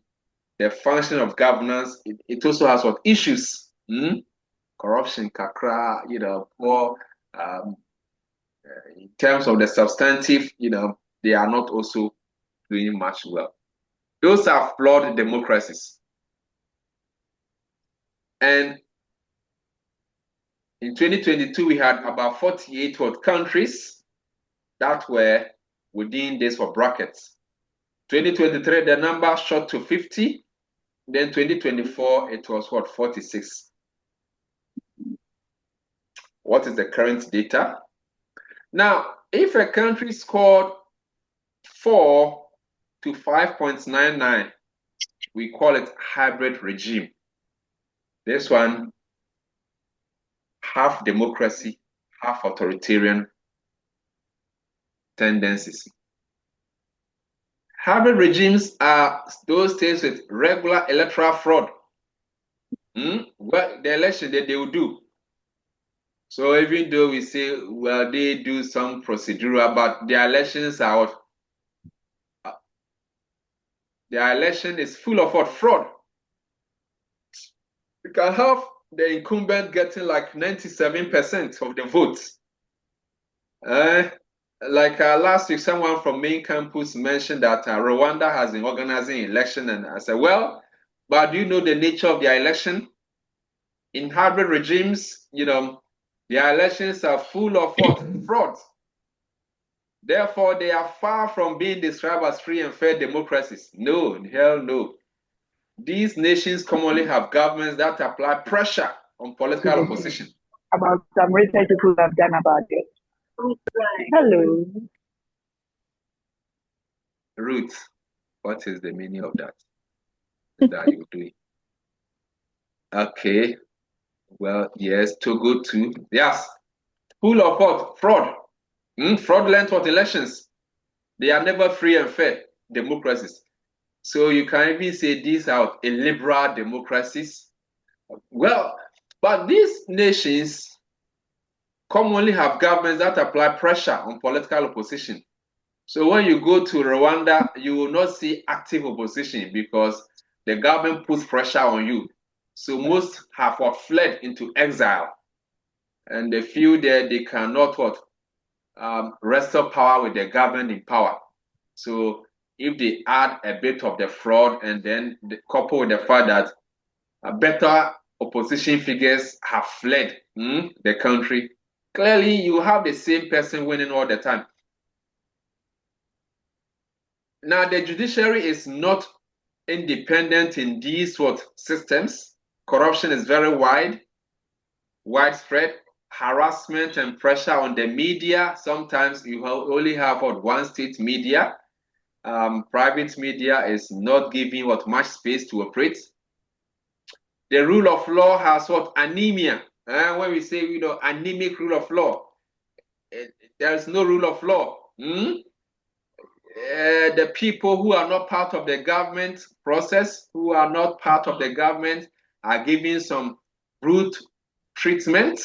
the function of governance, it also has what issues. Corruption, kakra, poor, in terms of the substantive, they are not also doing much well. Those are flawed democracies. And in 2022, we had about 48 countries that were within this brackets. 2023, the number shot to 50. Then 2024, it was 46. What is the current data? Now, if a country scored 4 to 5.99, we call it hybrid regime. This one, half democracy, half authoritarian tendencies. Hybrid regimes are those states with regular electoral fraud. Well, the election that they will do. So even though we say, well, they do some procedural, but their elections are what? Their election is full of what? Fraud. You can have the incumbent getting like 97% of the votes. Like last week, someone from main campus mentioned that Rwanda has been organizing election, and I said, well, but do you know the nature of their election? In hybrid regimes, their elections are full of what? Fraud. Therefore, they are far from being described as free and fair democracies. No, hell no. These nations commonly have governments that apply pressure on political opposition. About some research people have done about it. Hello. Ruth, what is the meaning of that? That you do it. Okay. Well, yes, Togo too. Yes. Full of what? Fraud. Fraudulent what elections. They are never free and fair democracies. So you can even say these are illiberal democracies. Well, but these nations commonly have governments that apply pressure on political opposition. So when you go to Rwanda, you will not see active opposition because the government puts pressure on you. So most have fled into exile, and they feel that they cannot wrestle power with the government in power. So if they add a bit of the fraud and then couple with the fact that better opposition figures have fled the country, clearly you have the same person winning all the time. Now, the judiciary is not independent in these systems. Corruption is very widespread. Harassment and pressure on the media. Sometimes you only have one state media. Private media is not giving much space to operate. The rule of law has anemia. When we say anemic rule of law, there is no rule of law. The people who are not part of the government process, who are not part of the government, are given some brute treatment.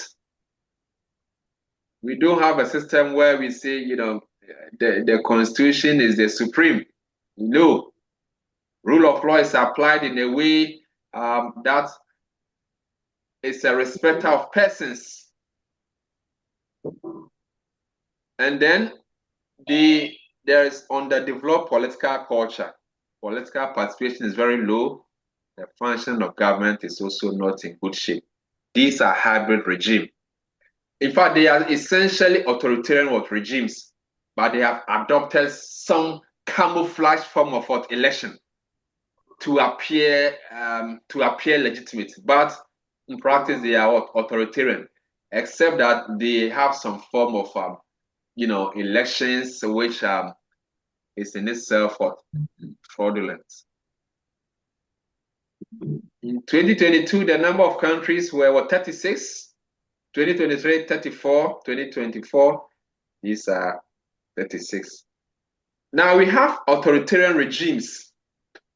We don't have a system where we say, the constitution is the supreme. No. Rule of law is applied in a way that is a respecter of persons. And then there is underdeveloped political culture. Political participation is very low. The function of government is also not in good shape. These are hybrid regimes. In fact, they are essentially authoritarian regimes, but they have adopted some camouflage form of election to appear legitimate. But in practice, they are authoritarian, except that they have some form of elections which is in itself fraudulent. In 2022, the number of countries were 36. 2023, 34. 2024, these are 36. Now we have authoritarian regimes.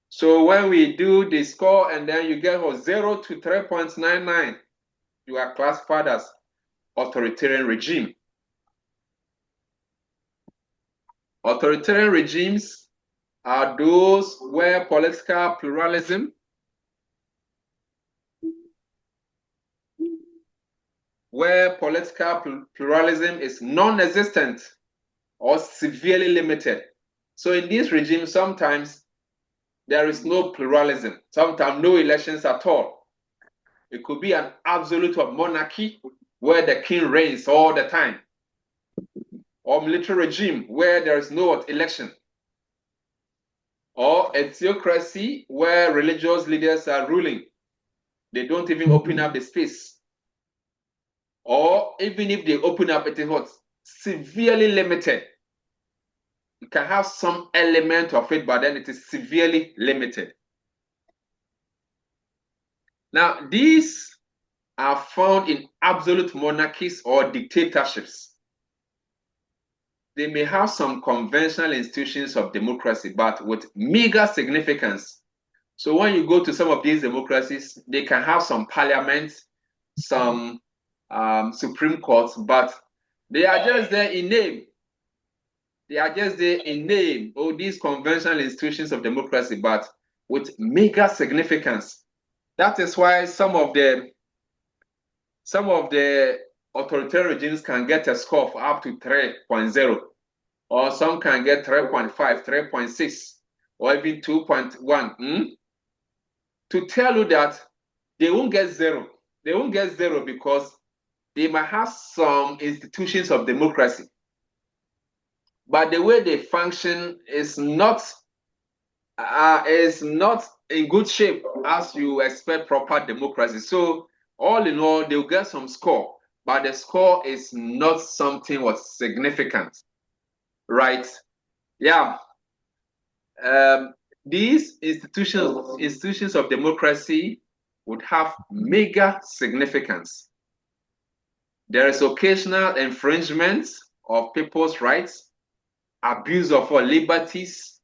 So when we do the score and then you get 0 to 3.99, you are classified as authoritarian regime. Authoritarian regimes are those where political pluralism is non-existent or severely limited. So in this regime, sometimes there is no pluralism, sometimes no elections at all. It could be an absolute monarchy where the king reigns all the time, or military regime where there is no election, or a theocracy where religious leaders are ruling. They don't even open up the space. Or even if they open up, it is severely limited. You can have some element of it, but then it is severely limited. Now, these are found in absolute monarchies or dictatorships. They may have some conventional institutions of democracy, but with meager significance. So when you go to some of these democracies, they can have some parliaments, some Supreme Courts, but they are just there in name. They are just there in name, these conventional institutions of democracy, but with meager significance. That is why some of the authoritarian regimes can get a score of up to 3.0, or some can get 3.5, 3.6, or even 2.1. To tell you that they won't get 0. They won't get 0 because they might have some institutions of democracy, but the way they function is not in good shape as you expect proper democracy. So all in all, they'll get some score, but the score is not something what's significant, right? Yeah. These institutions of democracy would have meager significance. There is occasional infringement of people's rights, abuse of our liberties,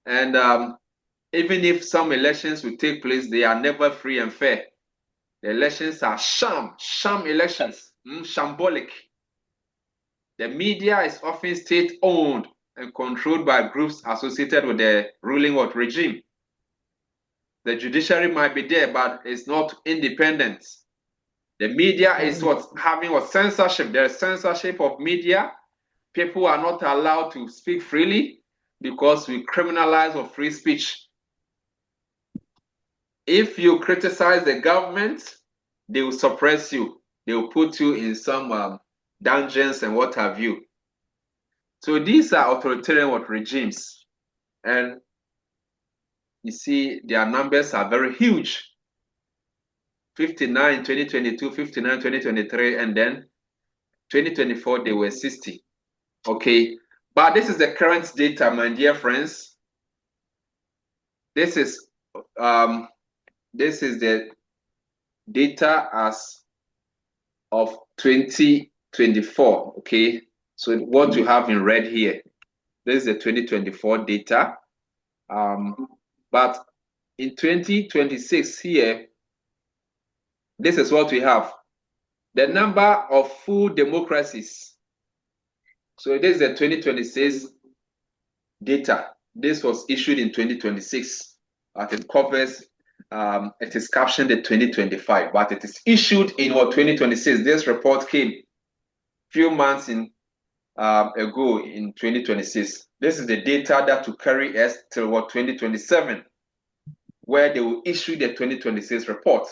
and even if some elections will take place, they are never free and fair. The elections are sham elections, shambolic. The media is often state-owned and controlled by groups associated with the ruling regime. The judiciary might be there, but it's not independent. The media is having censorship. There's censorship of media. People are not allowed to speak freely because we criminalize free speech. If you criticize the government, they will suppress you. They will put you in some dungeons and what have you. So these are authoritarian regimes. And you see, their numbers are very huge. 59 in 2022, 59 in 2023, and then 2024, they were 60. Okay, but this is the current data, my dear friends. This is the data as of 2024. Okay, so what you have in red here, this is the 2024 data. But in 2026 here, this is what we have. The number of full democracies. So this is the 2026 data. This was issued in 2026, but it covers, it is captioned the 2025, but it is issued in 2026. This report came a few months ago in 2026. This is the data that will carry us till 2027, where they will issue the 2026 report.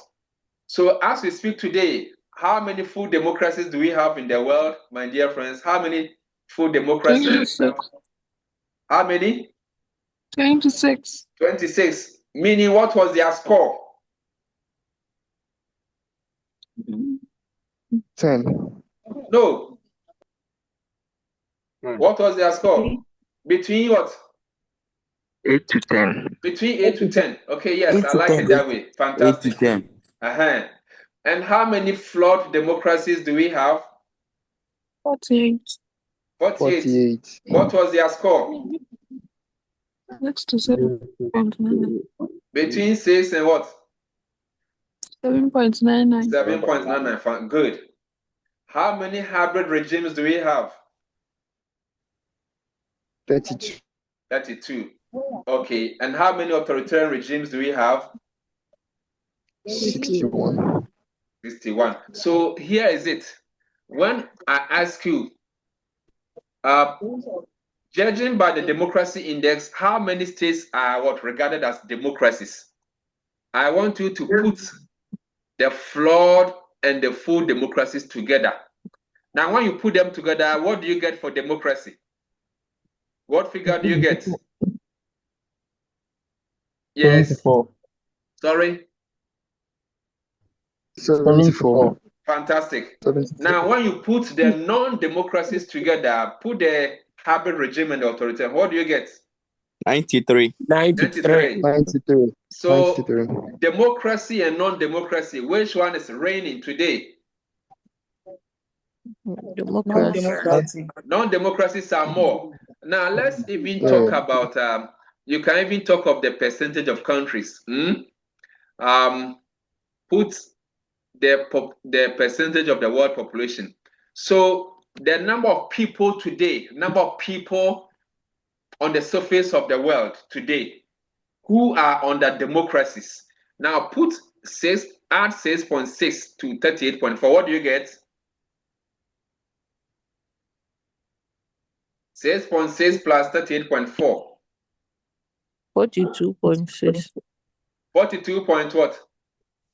So as we speak today, how many full democracies do we have in the world, my dear friends? How many full democracies? 26. How many? 26. 26. Meaning, what was their score? 10. No. What was their score? Between what? 8 to 10. Between 8 to 10. Okay, yes, I like it that way. Fantastic. 8 to 10. And how many flawed democracies do we have? 48. 48. What was their score? Next to 7.9. Between 6 and what? 7.99. 7.99. Good. How many hybrid regimes do we have? 32. 32. Okay. And how many authoritarian regimes do we have? 61. 61. So here is it. When I ask you, judging by the Democracy Index, how many states are regarded as democracies? I want you to put the flawed and the full democracies together. Now, when you put them together, what do you get for democracy? What figure do you get? Yes. 74. Sorry? 74. Fantastic. 74. Now, when you put the non-democracies together, put the hybrid regime and the authoritarian, what do you get? 93. 93. 93. So, 93. democracy and non-democracy, which one is reigning today? Democracy. Non-democracies are more. Now, let's even talk about, you can even talk of the percentage of countries. Put the percentage of the world population. So, the number of people today, number of people on the surface of the world today who are under democracies. Now, add 6.6 to 38.4. What do you get? 6.6 plus 38.4. 42.6. 42 point what?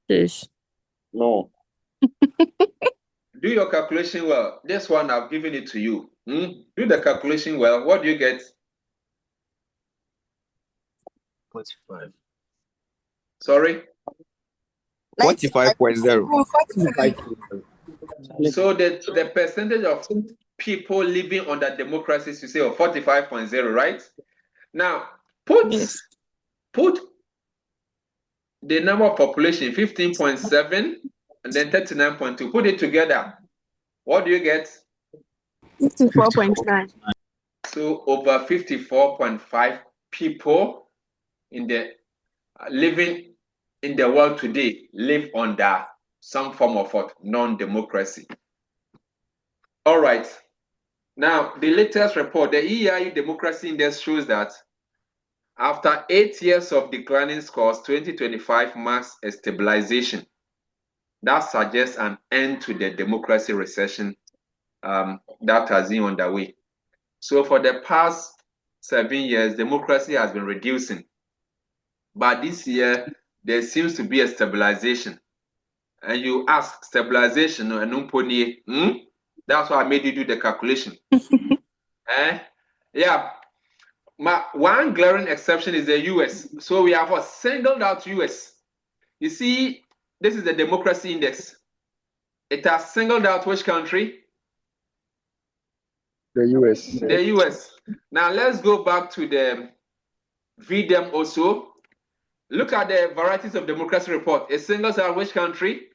6. No. Do your calculation well. This one, I've given it to you. Do the calculation well. What do you get? 45. Sorry? 45.0. So the percentage of people living under democracies, you say, 45.0, right? Now, put the number of population, 15.7, and then 39.2. Put it together. What do you get? 54.9. So over 54.5 people in the living in the world today live under some form of non-democracy. All right. Now, the latest report, the EIU Democracy Index, shows that after 8 years of declining scores, 2025 marks a stabilization. That suggests an end to the democracy recession that has been underway. So for the past 7 years, democracy has been reducing. But this year, there seems to be a stabilization. And you ask, stabilization, that's why I made you do the calculation. Yeah. One glaring exception is the US. So we have singled out US. You see, this is the Democracy Index. It has singled out which country? The US. The US. Now let's go back to the V-Dem also. Look at the varieties of democracy report. It singles out which country?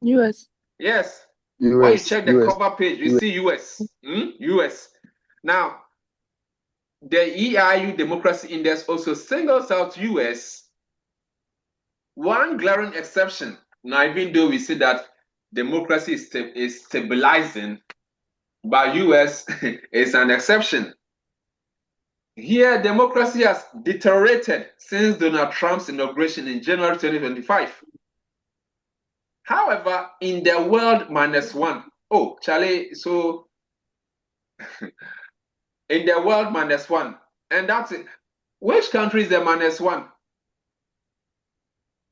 US. Yes. US. When you check the US. cover page, you see US. US. Now, the EIU Democracy Index also singles out US. One glaring exception. Now, even though we see that democracy is stabilizing, but US is an exception. Here, democracy has deteriorated since Donald Trump's inauguration in January 2025. However, in the world -1, oh, Charlie, so in the world -1, and that's it. Which country is the -1?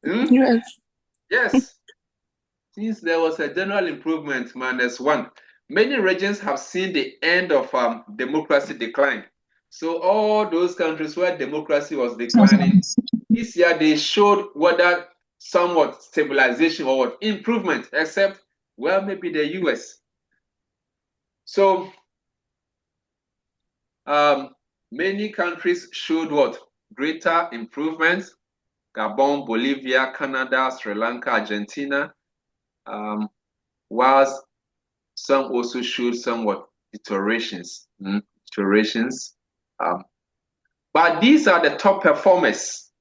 US. Yes. Since there was a general improvement, -1, many regions have seen the end of democracy decline. So all those countries where democracy was declining, this year they showed whether somewhat stabilization or what improvement, except, well, maybe the US. So many countries showed what? greater improvements. Gabon, Bolivia, Canada, Sri Lanka, Argentina, whilst some also showed somewhat deteriorations. But these are the top performers.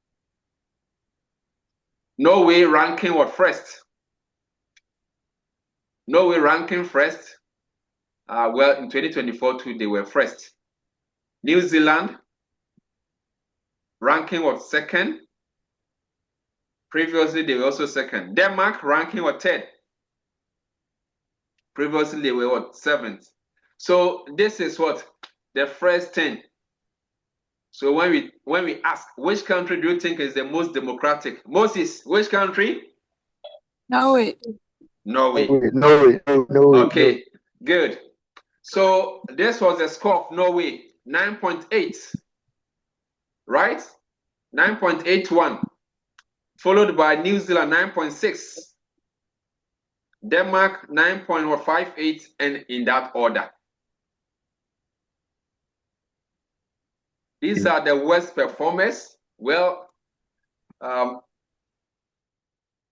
Norway ranking what first? Norway ranking first. Well, in 2024 too, they were first. New Zealand ranking what second? Previously, they were also second. Denmark ranking what third? Previously, they were what seventh. So this is what the first thing. So when we ask, which country do you think is the most democratic? Moses, which country? Norway. Norway. Norway. Okay, good. So this was the score of Norway, 9.8, right? 9.81, followed by New Zealand, 9.6, Denmark, 9.58, and in that order. These are the worst performers. Well,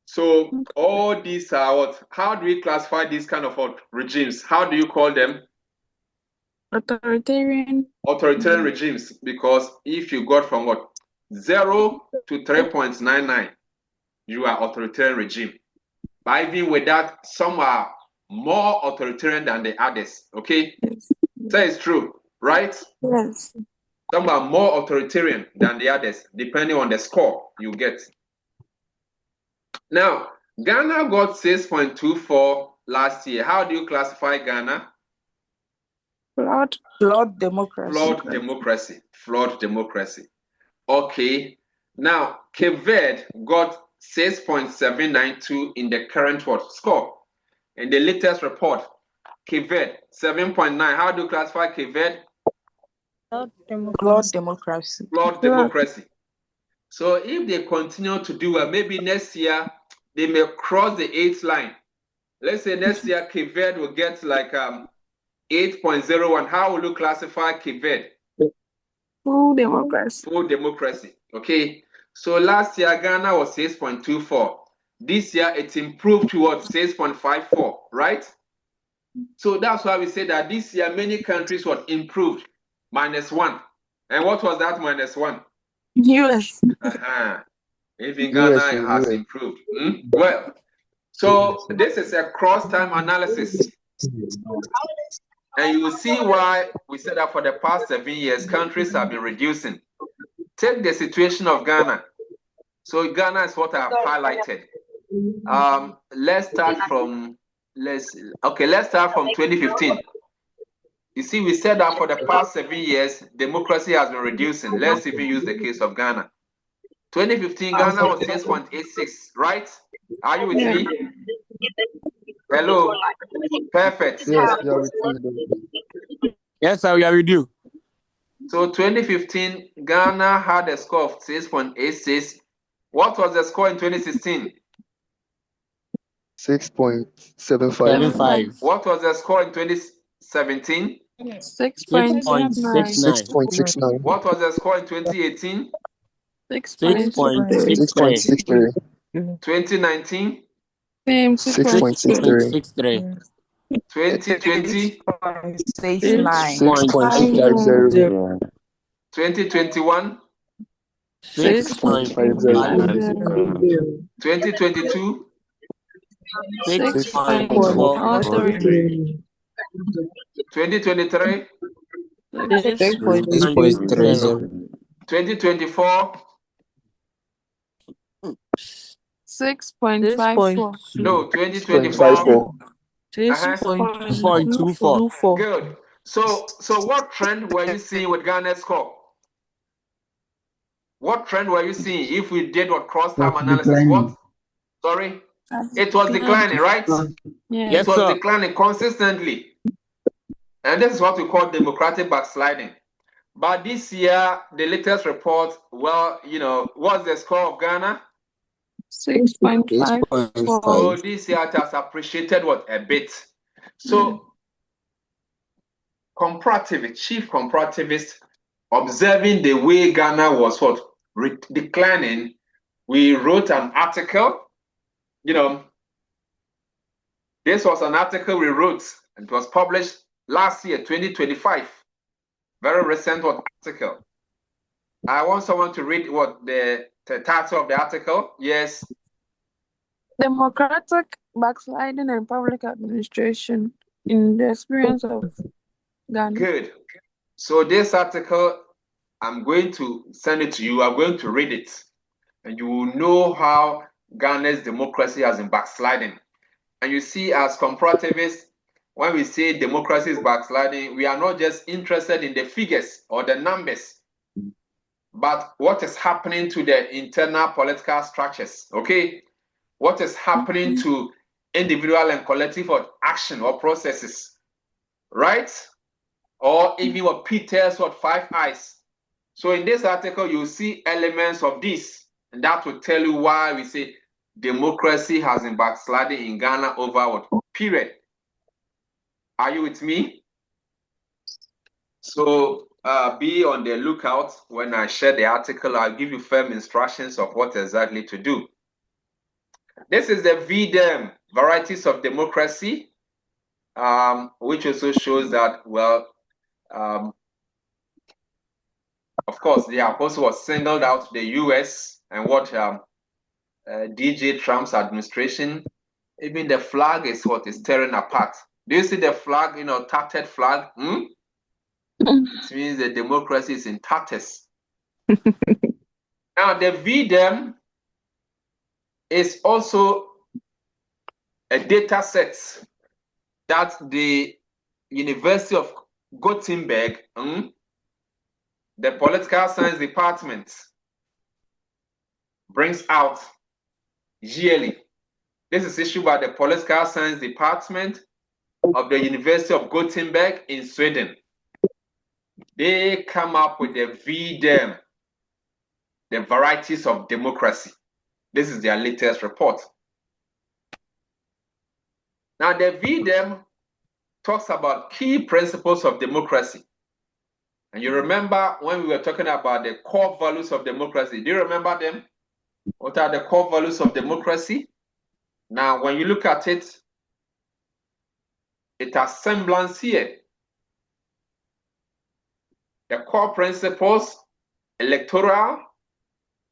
so all these are what? How do we classify these kind of regimes? How do you call them? Authoritarian. Authoritarian regimes, because if you got from what 0 to 3.99, you are authoritarian regime. But even with that, some are more authoritarian than the others. Okay, Yes. that is true, right? Yes. Some are more authoritarian than the others, depending on the score you get. Now, Ghana got 6.24 last year. How do you classify Ghana? Flawed democracy. Flawed democracy. Flawed democracy. Okay. Now, Cape Verde got 6.792 in the current score. In the latest report, Cape Verde, 7.9. How do you classify Cape Verde? Flawed democracy. Flawed democracy. So if they continue to do well, maybe next year they may cross the 8th line. Let's say next year Cape Verde will get like 8.01. How will you classify Cape Verde? Full democracy. Full democracy. Okay. So last year Ghana was 6.24. This year it improved towards 6.54, right? So that's why we say that this year many countries were improved, -1. And what was that -1? US. Even Ghana has improved. Well, so this is a cross-time analysis. And you will see why we said that for the past 7 years, countries have been reducing. Take the situation of Ghana. So Ghana is what I have highlighted. Let's start from 2015. You see, we said that for the past 7 years, democracy has been reducing. Let's even use the case of Ghana. 2015, Ghana was 6.86, right? Are you with me? Hello? Perfect. Yes, we are with you. Yes, sir, we are with you. So 2015, Ghana had a score of 6.86. What was the score in 2016? 6.75. What was the score in 2017? 6.69. 6.69. What was the score in 2018? 6.63. 2019? 6.63. 2020? 6.50. 2021? 6.50. 2022? 6.43. 2023? 6.30. 2024? 6.54. No, 2024. 6.24. Good. So what trend were you seeing with Ghana's score? What trend were you seeing if we did what cross-time analysis? What? Sorry? It was declining, right? Yes, it was declining consistently. And this is what we call democratic backsliding. But this year, the latest report, well, what's the score of Ghana? 6.54. So this year it has appreciated a bit. So chief comparativist, observing the way Ghana was declining, we wrote an article. This was an article we wrote, and it was published last year, 2025. Very recent article. I want someone to read what the title of the article. Yes. Democratic backsliding and public administration in the experience of Ghana. Good. So this article, I'm going to send it to you. I'm going to read it. And you will know how Ghana's democracy has been backsliding. And you see, as comparativists, when we say democracy is backsliding, we are not just interested in the figures or the numbers, but what is happening to the internal political structures, okay? What is happening to individual and collective action or processes, right? Or even what Peter's 5 eyes. So in this article, you see elements of this, and that will tell you why we say democracy has been backsliding in Ghana over what period. Are you with me? So be on the lookout. When I share the article, I'll give you firm instructions of what exactly to do. This is the V-Dem, Varieties of Democracy, which also shows that, well, of course, they are also singled out the US and what DJ Trump's administration, even the flag is what is tearing apart. Do you see the flag, tattered flag? It means the democracy is in tatters. Now, the V-Dem is also a data set that the University of Gothenburg, the political science department, brings out yearly. This is issued by the political science department of the University of Gothenburg in Sweden. They come up with the V-Dem, the Varieties of Democracy. This is their latest report. Now, the V-Dem talks about key principles of democracy. And you remember when we were talking about the core values of democracy, do you remember them? What are the core values of democracy? Now, when you look at it, it has semblance here. The core principles: electoral,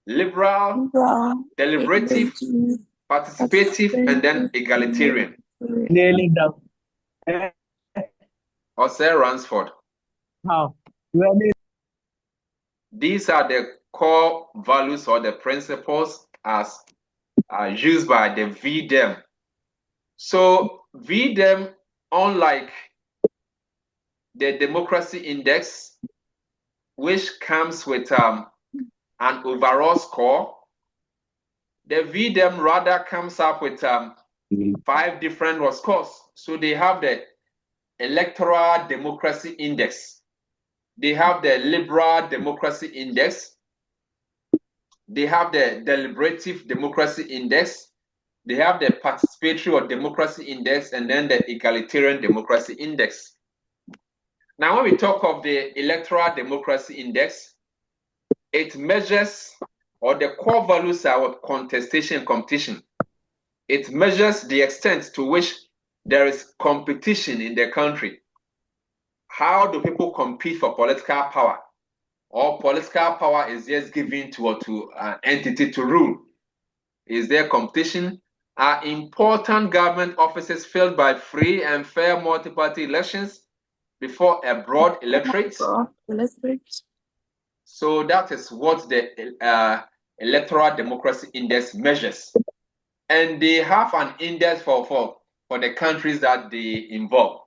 liberal, deliberative, participative, and then egalitarian. Nearly done. Or Sir Ransford. How? These are the core values or the principles as used by the V-Dem. So V-Dem, unlike the Democracy Index, which comes with an overall score, the V-Dem rather comes up with 5 different scores. So they have the Electoral Democracy Index, they have the Liberal Democracy Index, they have the Deliberative Democracy Index, they have the Participatory or Democracy Index, and then the Egalitarian Democracy Index. Now, when we talk of the Electoral Democracy Index, it measures, or the core values are what contestation and competition. It measures the extent to which there is competition in the country. How do people compete for political power? Or political power is just given to an entity to rule? Is there competition? Are important government offices filled by free and fair multi-party elections before a broad electorate? So that is what the Electoral Democracy Index measures. And they have an index for the countries that they involve.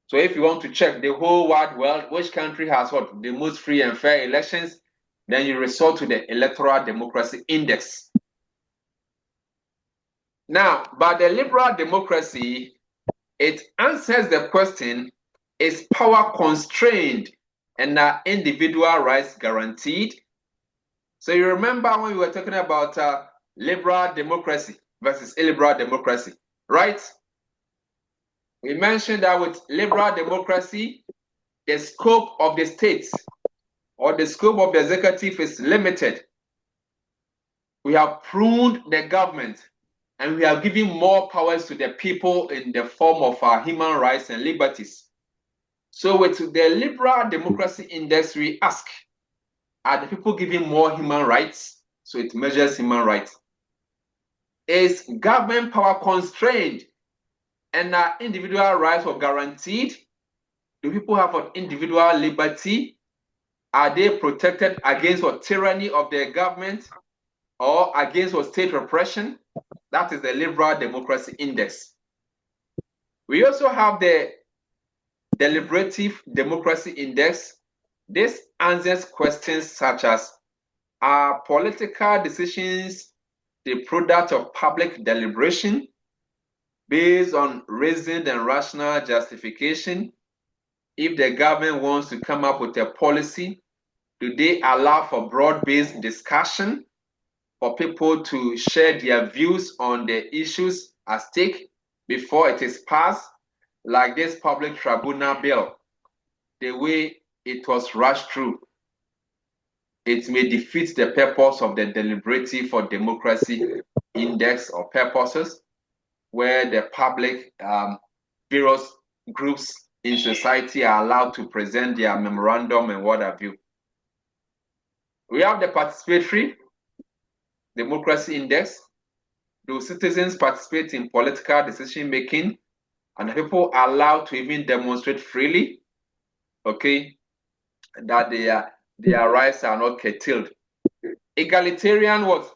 So if you want to check the whole wide world, which country has what the most free and fair elections, then you resort to the Electoral Democracy Index. Now, by the liberal democracy, it answers the question, is power constrained and are individual rights guaranteed? So you remember when we were talking about liberal democracy versus illiberal democracy, right? We mentioned that with liberal democracy, the scope of the states or the scope of the executive is limited we have pruned the government and we are giving more powers to the people in the form of our human rights and liberties. So with the Liberal Democracy Index, we ask, are the people giving more human rights? So it measures human rights. Is government power constrained and are individual rights are guaranteed? Do people have an individual liberty? Are they protected against the tyranny of their government or against state repression? That is the Liberal Democracy Index. We also have the Deliberative Democracy Index. This answers questions such as, are political decisions the product of public deliberation based on reasoned and rational justification? If the government wants to come up with a policy, do they allow for broad-based discussion for people to share their views on the issues at stake before it is passed, like this public tribunal bill? The way it was rushed through, it may defeat the purpose of the Deliberative for Democracy Index or purposes, where the public, various groups in society are allowed to present their memorandum and what have you. We have the Participatory Democracy Index. Do citizens participate in political decision making? And people are allowed to even demonstrate freely, okay, that their rights are not curtailed. Egalitarian what?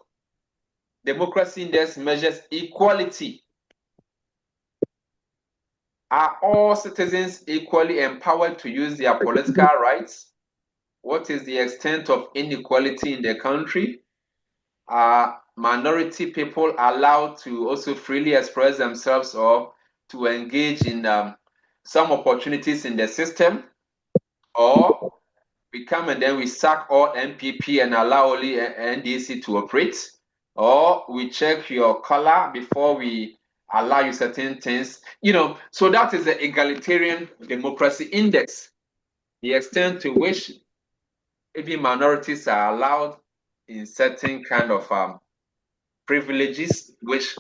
Democracy Index measures equality. Are all citizens equally empowered to use their political rights? What is the extent of inequality in the country? Are minority people allowed to also freely express themselves or to engage in some opportunities in the system? Or we come and then we sack all MPP and allow only NDC to operate? Or we check your color before we allow you certain things? So that is the Egalitarian Democracy Index, the extent to which even minorities are allowed in certain kind of privileges which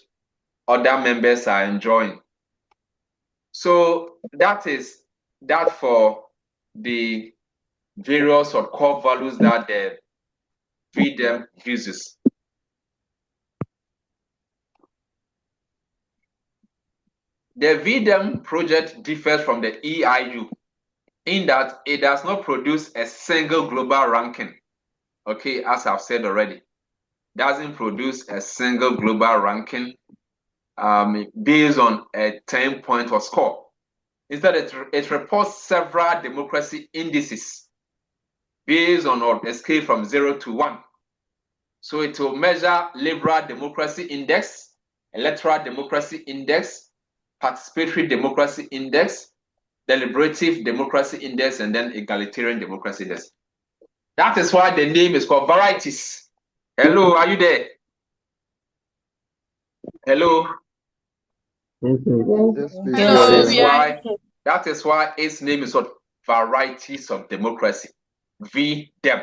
other members are enjoying. So that is that for the various or core values that the V-Dem uses. The V-Dem project differs from the EIU in that it does not produce a single global ranking. Okay, as I've said already, doesn't produce a single global ranking based on a 10-point or score. Instead, it reports several democracy indices based on a scale from 0 to 1. So it will measure Liberal Democracy Index, Electoral Democracy Index, Participatory Democracy Index, Deliberative Democracy Index, and then Egalitarian Democracy Index. That is why the name is called Varieties. Hello, are you there? Hello? That is why its name is called Varieties of Democracy, V-Dem.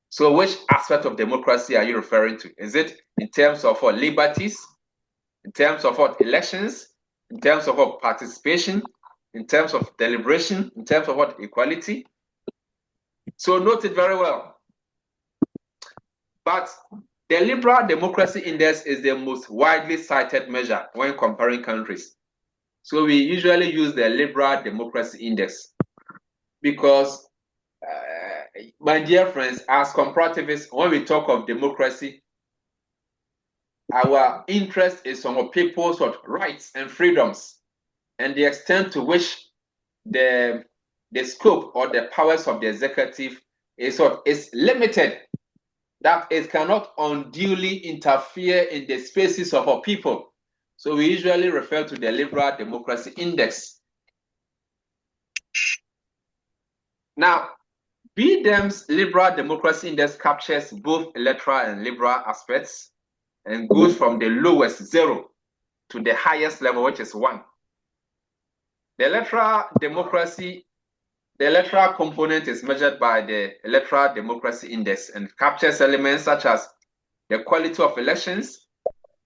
So which aspect of democracy are you referring to? Is it in terms of what, liberties, in terms of what, elections, in terms of what, participation, in terms of deliberation, in terms of what, equality? So note it very well. But the Liberal Democracy Index is the most widely cited measure when comparing countries. So we usually use the Liberal Democracy Index because, my dear friends, as comparativists, when we talk of democracy, our interest is on people's rights and freedoms and the extent to which the scope or the powers of the executive is limited, that it cannot unduly interfere in the spaces of our people. So we usually refer to the Liberal Democracy Index. Now, V-Dem's Liberal Democracy Index captures both electoral and liberal aspects and goes from the lowest 0 to the highest level, which is 1. The electoral component is measured by the Electoral Democracy Index and captures elements such as the quality of elections,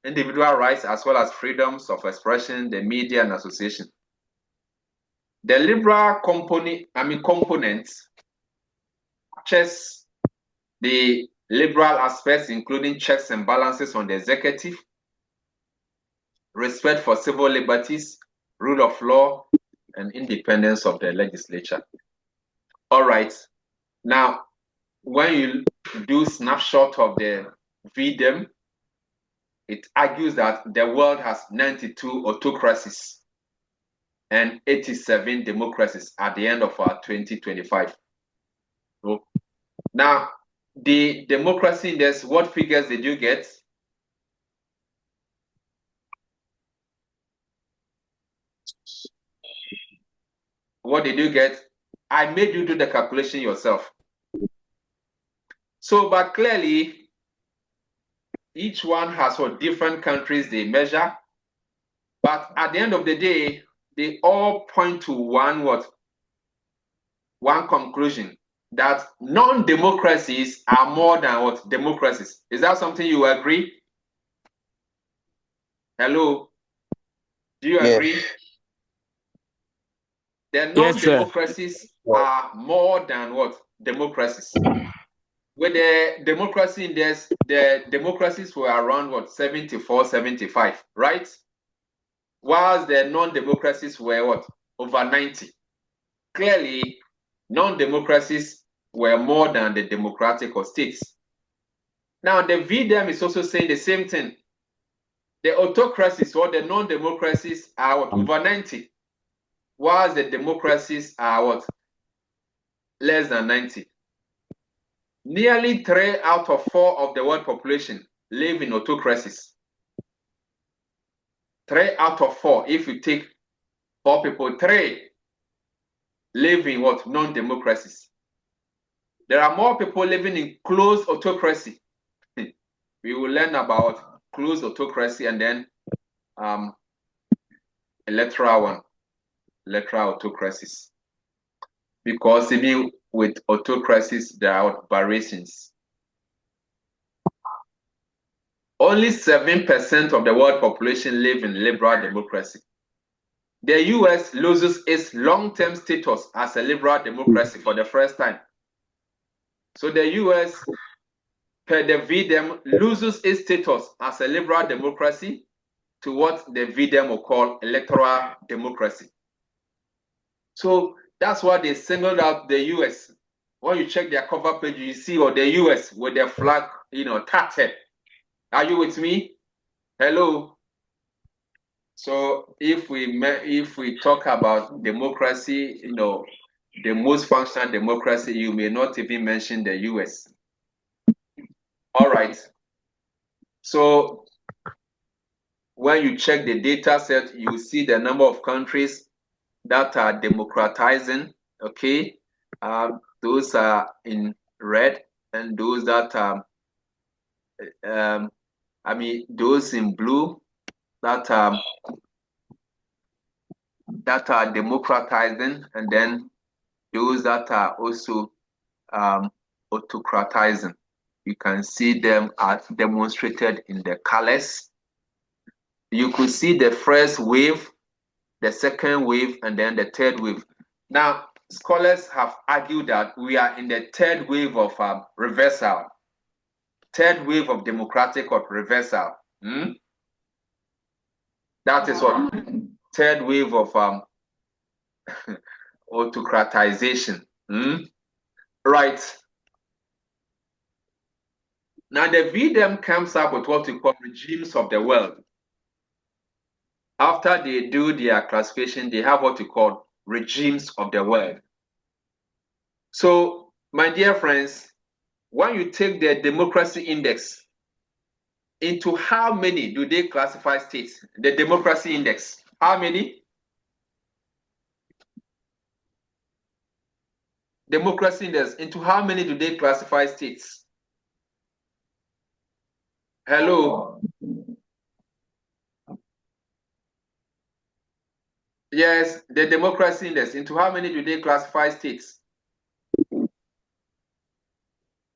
individual rights, as well as freedoms of expression, the media, and association. The liberal components checks the liberal aspects, including checks and balances on the executive, respect for civil liberties, rule of law, and independence of the legislature. All right. Now, when you do snapshot of the V-Dem, it argues that the world has 92 autocracies and 87 democracies at the end of 2025. So, now, the democracy index, what figures did you get? What did you get? I made you do the calculation yourself. So, but clearly, each one has what different countries they measure. But at the end of the day, they all point to one conclusion, that non-democracies are more than what democracies. Is that something you agree? Hello? Do you agree? The non-democracies are more than what democracies. With the democracy index, the democracies were around what 74, 75, right? Whilst the non-democracies were what over 90. Clearly, non-democracies were more than the democratic or states. Now, the V-Dem is also saying the same thing. The autocracies or the non-democracies are what, over 90, whilst the democracies are what, less than 90. Nearly 3 out of 4 of the world population live in autocracies. 3 out of 4, if you take 4 people, 3 live in what? Non-democracies. There are more people living in closed autocracy. We will learn about closed autocracy and then electoral autocracies. Because even with autocracies, there are variations. Only 7% of the world population live in liberal democracy. The US loses its long-term status as a liberal democracy for the first time. So the US, per the V-Dem, loses its status as a liberal democracy to what the V-Dem will call electoral democracy. So that's why they singled out the US. When you check their cover page, you see the US with their flag, tattered. Are you with me? Hello. So if we talk about democracy, the most functional democracy, you may not even mention the US. All right. So when you check the data set, you see the number of countries that are democratizing. Okay, those are in red, and those that are, those in blue that are democratizing, and then those that are also autocratizing. You can see them as demonstrated in the colors. You could see the first wave, the second wave, and then the third wave. Now, scholars have argued that we are in the third wave of reversal, third wave of democratic or reversal. That is what third wave of autocratization. Right. Now, the V-Dem comes up with what we call regimes of the world. After they do their classification, they have what we call regimes of the world. So, my dear friends, when you take the democracy index, into how many do they classify states? The democracy index, how many? Democracy index, into how many do they classify states? Hello? Yes, the democracy index, into how many do they classify states?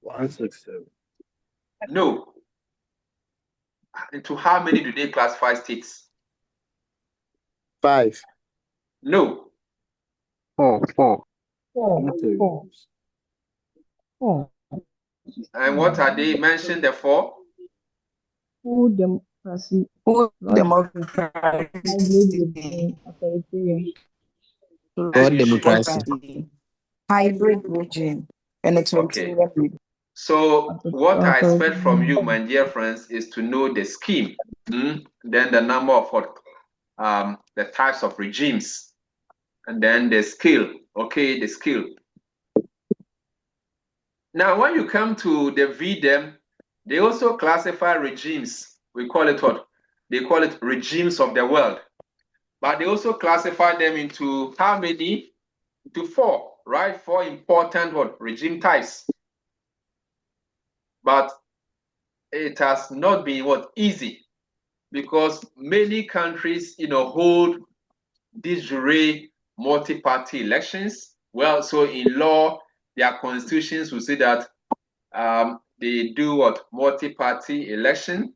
167. No. into how many do they classify states? 5. No. 4. 4. And what are they mentioned the four? Full democracy, Full hybrid democracy, regime, authoritarian. broad democracy, hybrid regime, and Okay. authoritarian regime. So what I expect from you, my dear friends, is to know the scheme, then the number of the types of regimes, and then the scale. Okay, the scale. Now, when you come to the V-Dem, they also classify regimes. We call it what? They call it regimes of the world. But they also classify them into how many? Into 4, right? 4 important what? Regime types. But it has not been what? Easy, because many countries, hold de jure multi-party elections. Well, so in law, their constitutions will say that they do what? Multi-party election.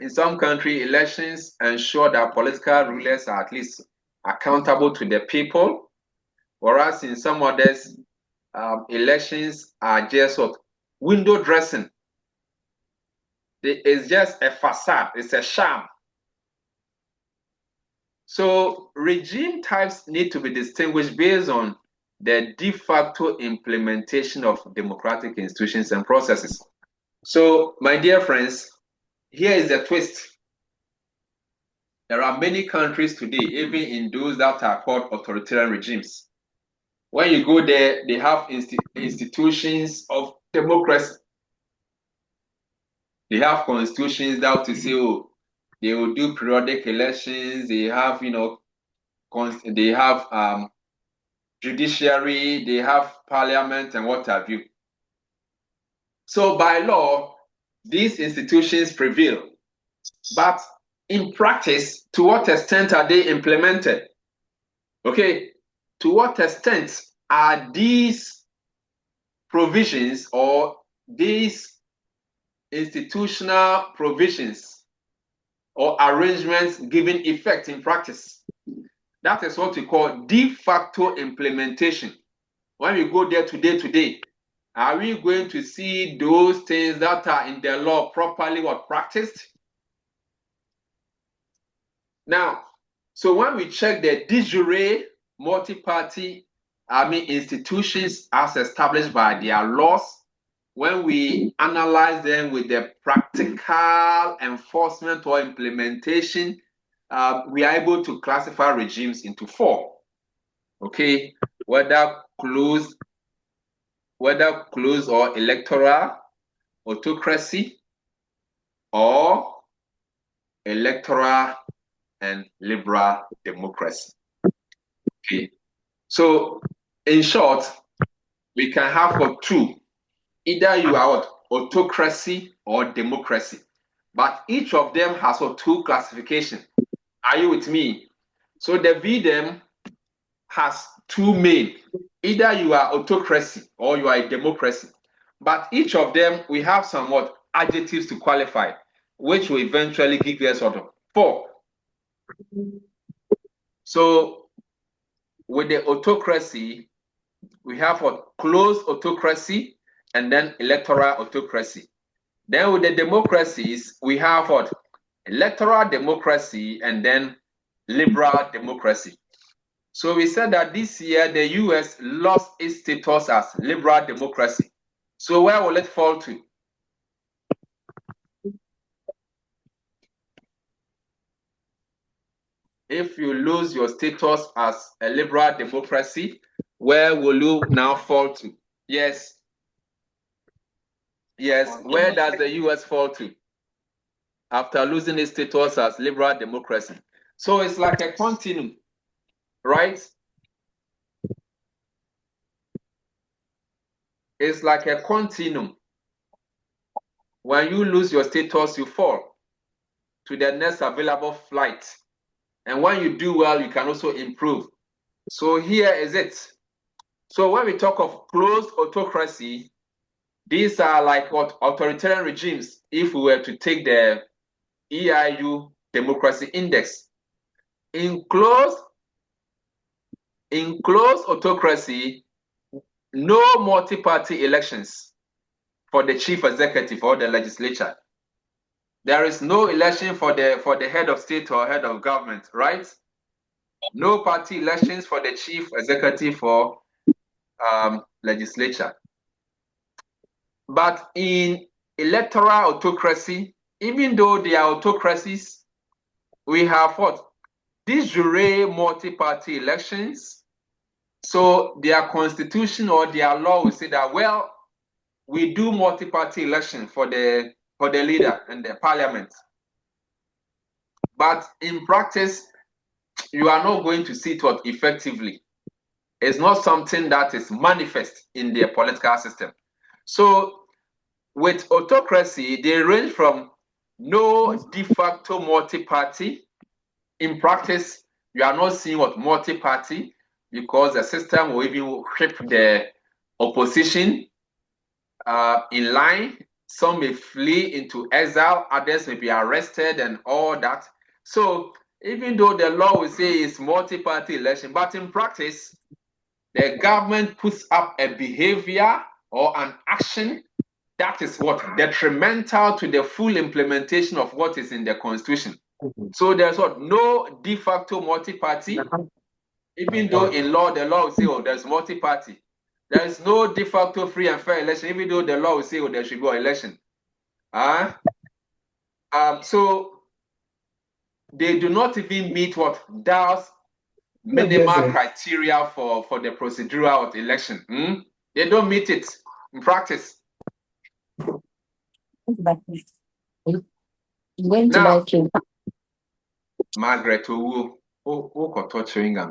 In some country, elections ensure that political rulers are at least accountable to the people, whereas in some others, elections are just what? Window dressing. It's just a facade. It's a sham. So regime types need to be distinguished based on the de facto implementation of democratic institutions and processes. So, my dear friends, here is the twist. There are many countries today, even in those that are called authoritarian regimes. When you go there, they have institutions of democracy. They have constitutions that will say, oh, they will do periodic elections. They have, they have judiciary, they have parliament, and what have you. So by law, these institutions prevail. But in practice, to what extent are they implemented? Okay, to what extent are these provisions or these institutional provisions or arrangements given effect in practice? That is what we call de facto implementation. When we go there today, are we going to see those things that are in the law properly practiced? Now, so when we check the de jure multi-party institutions as established by their laws, when we analyze them with the practical enforcement or implementation, we are able to classify regimes into 4. Okay, whether closed or electoral autocracy, or electoral and liberal democracy. Okay, so in short, we can have 2. Either you are autocracy or democracy, but each of them has 2 classifications. Are you with me? So the V-Dem has 2 main. Either you are autocracy or you are a democracy. But each of them, we have some adjectives to qualify, which will eventually give us 4. So with the autocracy, we have closed autocracy and then electoral autocracy. Then with the democracies, we have electoral democracy and then liberal democracy. So we said that this year the US lost its status as liberal democracy. So where will it fall to? If you lose your status as a liberal democracy, where will you now fall to? Yes. Yes, where does the US fall to after losing its status as liberal democracy? So it's like a continuum, right? It's like a continuum. When you lose your status, you fall to the next available flight. And when you do well, you can also improve. So here is it. So when we talk of closed autocracy, These are like what authoritarian regimes. If we were to take the EIU Democracy Index, in close autocracy, no multi-party elections for the chief executive or the legislature. There is no election for the head of state or head of government, right? No party elections for the chief executive or legislature. But in electoral autocracy, even though they are autocracies, we have what? These jure multi-party elections. So their constitution or their law will say that, well, we do multi-party election for the leader and the parliament. But in practice, you are not going to see it what effectively. It's not something that is manifest in their political system. So with autocracy, they range from no de facto multi-party. In practice, you are not seeing what multi-party because the system will even whip the opposition in line. Some may flee into exile, others may be arrested and all that. So even though the law will say it's multi-party election, but in practice, the government puts up a behavior or an action that is what detrimental to the full implementation of what is in the constitution. So there's what no de facto multi-party, even though in law the law will say, oh, there's multi-party. There is no de facto free and fair election, even though the law will say, oh, there should be an election. So they do not even meet what Dow's minimal criteria for the procedural of the election. They don't meet it in practice. Now, Margaret, who torturing them?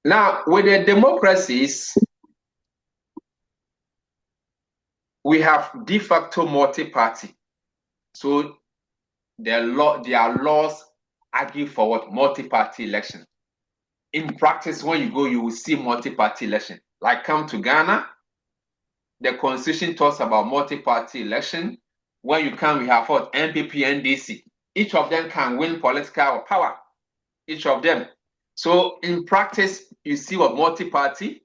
Now, with the democracies, we have de facto multi-party. So their laws argue for what multi-party election. In practice, when you go, you will see multi-party election. Like come to Ghana, the constitution talks about multi-party election. When you come, we have what NPP, NDC. Each of them can win political power. Each of them. So in practice, you see what multi-party.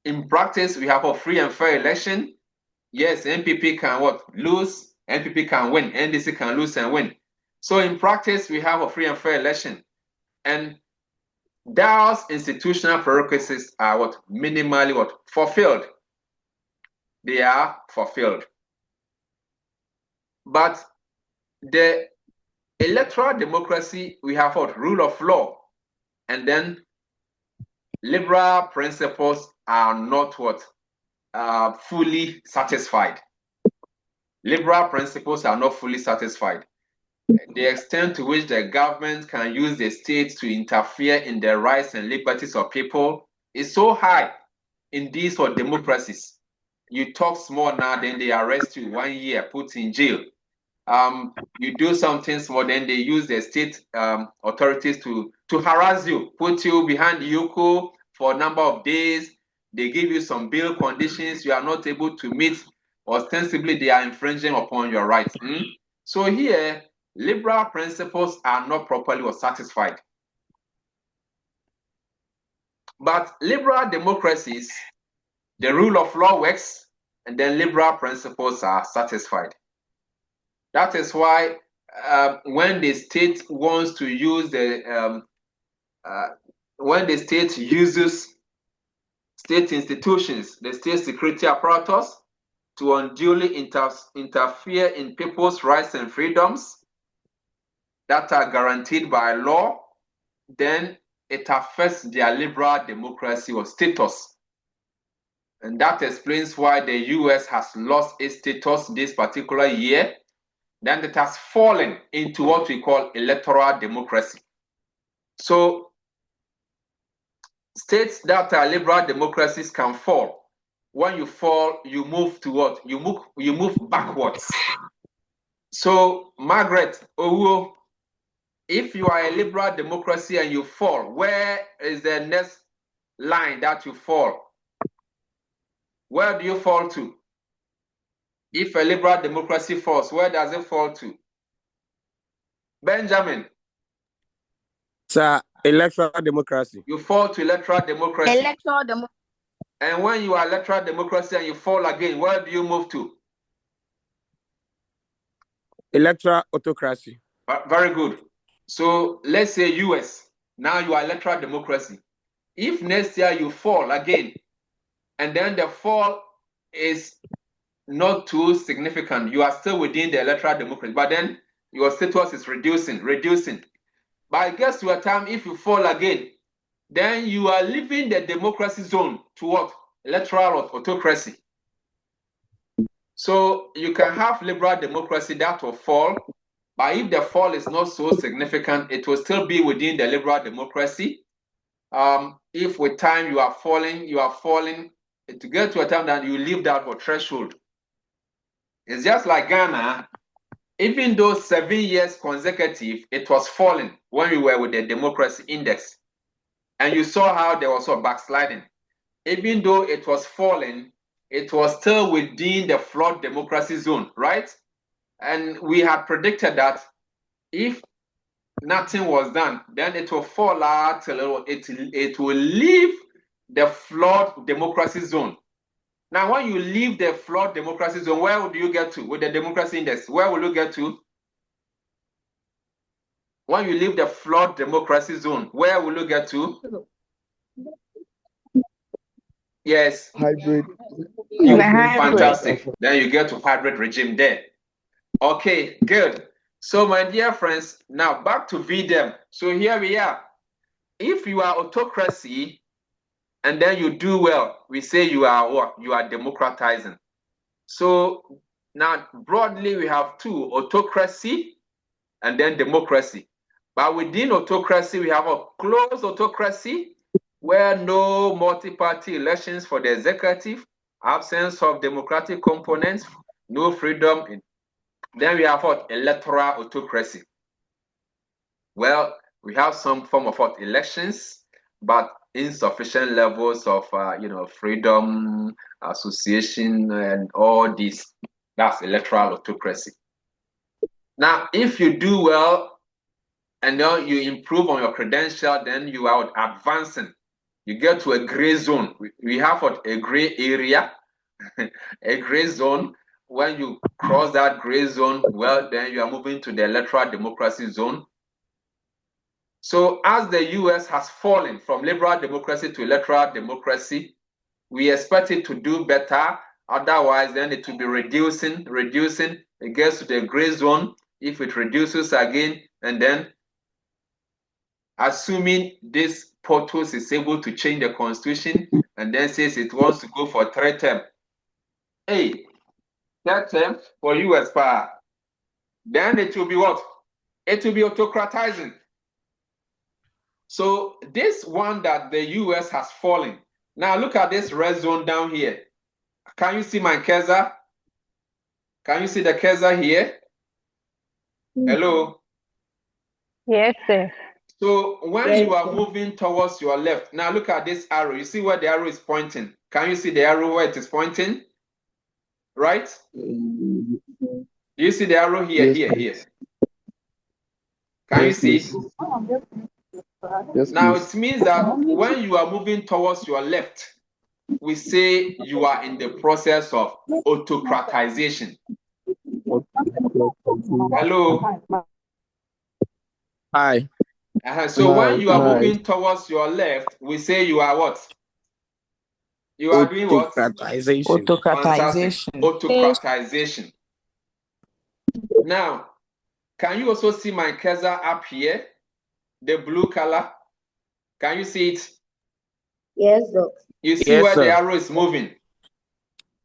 In practice, we have a free and fair election. Yes, NPP can what lose, NPP can win, NDC can lose and win. So in practice, we have a free and fair election. And those institutional prerequisites are what minimally what fulfilled. They are fulfilled. But the electoral democracy, we have what rule of law, and then liberal principles are not what fully satisfied. Liberal principles are not fully satisfied. The extent to which the government can use the state to interfere in the rights and liberties of people is so high in these democracies. You talk small now, then they arrest you 1 year, put in jail. You do something small, then they use the state authorities to harass you, put you behind the yoke for a number of days. They give you some bail conditions you are not able to meet. Ostensibly, they are infringing upon your rights. So here, liberal principles are not properly satisfied. But liberal democracies, the rule of law works, and then liberal principles are satisfied. That is why when the state wants to use when the state uses state institutions, the state security apparatus, to unduly interfere in people's rights and freedoms that are guaranteed by law, then it affects their liberal democracy or status. And that explains why the US has lost its status this particular year. Then it has fallen into what we call electoral democracy. So states that are liberal democracies can fall. When you fall, you move to what? You move backwards. So Margaret Owuo, if you are a liberal democracy and you fall, where is the next line that you fall? where do you fall to? If a liberal democracy falls, where does it fall to? Benjamin. Sir, electoral democracy. You fall to electoral democracy. Electoral democracy. And when you are electoral democracy and you fall again, where do you move to? Electoral autocracy. Very good. So let's say US. Now you are electoral democracy. If next year you fall again, and then the fall is not too significant, you are still within the electoral democracy, but then your status is reducing. But I guess to a time, if you fall again, then you are leaving the democracy zone to what? Electoral autocracy. So you can have liberal democracy that will fall, but if the fall is not so significant, it will still be within the liberal democracy. If with time you are falling, to get to a time that you leave that for threshold. It's just like Ghana. Even though 7 years consecutive, it was falling when we were with the Democracy Index. And you saw how there was a backsliding. Even though it was falling, it was still within the flawed democracy zone, right? And we had predicted that if nothing was done, then it will fall out till it will leave the flawed democracy zone. Now, when you leave the flawed democracy zone, where would you get to with the democracy index? Where will you get to? When you leave the flawed democracy zone, where will you get to? Yes. Hybrid. Fantastic. Then you get to hybrid regime there. Okay, good. So, my dear friends, now back to V-Dem. So here we are. If you are autocracy, and then you do well, we say you are what? You are democratizing. So now broadly we have two, autocracy and then democracy. But within autocracy, we have a closed autocracy where no multi-party elections for the executive, absence of democratic components, no freedom. Then we have what? Electoral autocracy. Well, we have some form of what? Elections, but insufficient levels of freedom, association, and all this. That's electoral autocracy. Now, if you do well and then you improve on your credential, then you are advancing. You get to a gray zone. We have what? A gray area, a gray zone. When you cross that gray zone, well, then you are moving to the electoral democracy zone. So as the US has fallen from liberal democracy to electoral democracy, we expect it to do better. Otherwise, then it will be reducing. It gets to the gray zone. If it reduces again, and then assuming this POTUS is able to change the constitution and then says it wants to go for 3 term. Hey, 3rd term for US power. Then it will be what? It will be autocratizing. So this one that the US has fallen. Now look at this red zone down here. Can you see my cursor? Can you see the cursor here? Hello? Yes, sir. So when you are moving towards your left, now look at this arrow. You see where the arrow is pointing? Can you see the arrow where it is pointing? Right? Do you see the arrow here, here? Can you see? Yes, now please. it means that when you are moving towards your left, we say you are in the process of autocratization. Hello? Hi. So when you are moving towards your left, we say you are what? You are doing what? Autocratization. Fantastic. Autocratization. Now, can you also see my cursor up here? The blue color. Can you see it? Yes, sir. You see where the arrow is moving.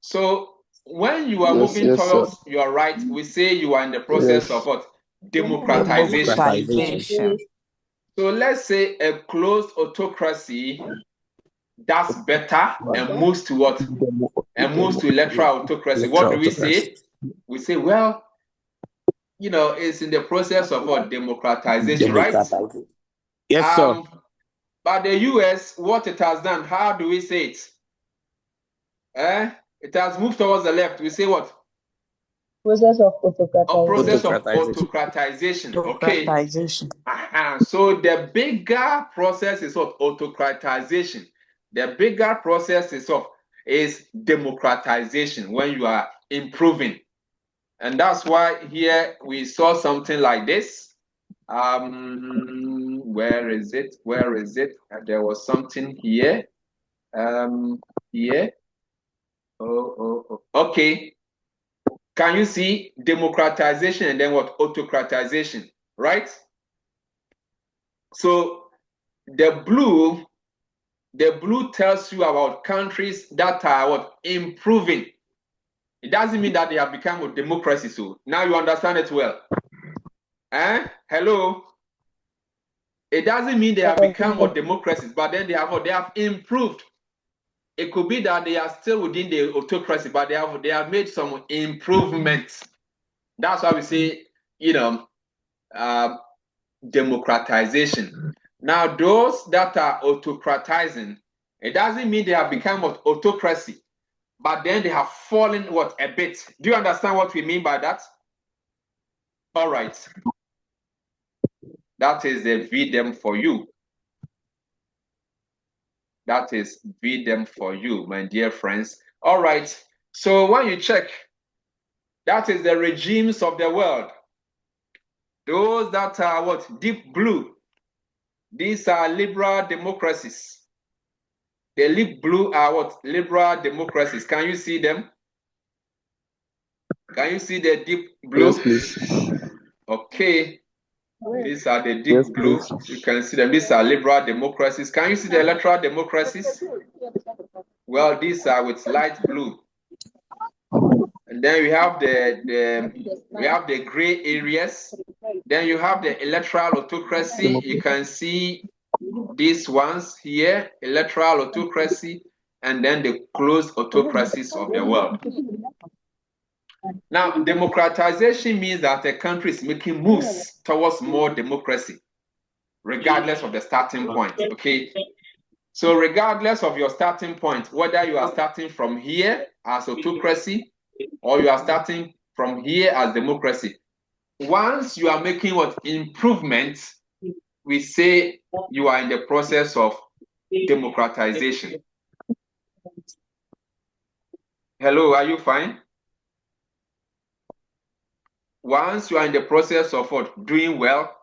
So when you are moving towards your right, we say you are in the process of what? Democratization. So let's say a closed autocracy does better and moves to what? And moves to electoral autocracy. What do we say? We say, well, it's in the process of what? Democratization, right? Yes, sir. But the US, what it has done, how do we say it? It has moved towards the left. We say what? Process of A autocratization. process of autocratization. Okay. So the bigger process is what? Autocratization. The bigger process is democratization, when you are improving. And that's why here we saw something like this. Where is it? Where is it? There was something here. Here. Oh. Okay. Can you see democratization and then what? Autocratization, right? So the blue tells you about countries that are what? Improving. It doesn't mean that they have become a democracy. So now you understand it well. Hello? It doesn't mean they have become what? Democracies, but then they have improved. It could be that they are still within the autocracy, but they have made some improvements. That's why we say, democratization. Now, those that are autocratizing, it doesn't mean they have become what? Autocracy, but then they have fallen what? A bit. Do you understand what we mean by that? All right. That is the V-Dem for you. That is V-Dem for you, my dear friends. All right. So when you check, that is the regimes of the world. Those that are what? Deep blue. These are liberal democracies. The deep blue are what? Liberal democracies. Can you see them? Can you see the deep blue? Yes, please. Okay. These are the deep blue. Please. You can see them. These are liberal democracies. Can you see the electoral democracies? Well, these are with light blue. And then we have the gray areas. Then you have the electoral autocracy. You can see these ones here, electoral autocracy, and then the closed autocracies of the world. Now, democratization means that a country is making moves towards more democracy, regardless of the starting point, okay? So regardless of your starting point, whether you are starting from here as autocracy or you are starting from here as democracy, once you are making what? Improvements, we say you are in the process of democratization. Hello, are you fine? Once you are in the process of what? Doing well,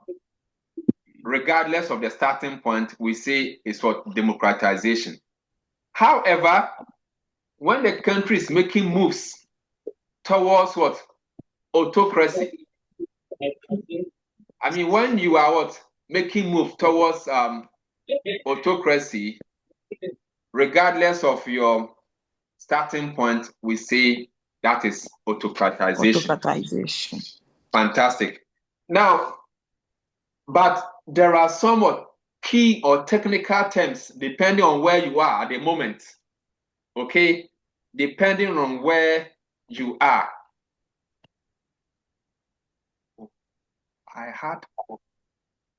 regardless of the starting point, we say it's what? Democratization. However, when the country is making moves towards what? Autocracy. I mean, when you are what? Making move towards autocracy, regardless of your starting point, we say that is autocratization. Fantastic. Now, but there are somewhat key or technical terms depending on where you are at the moment. Okay? Depending on where you are. I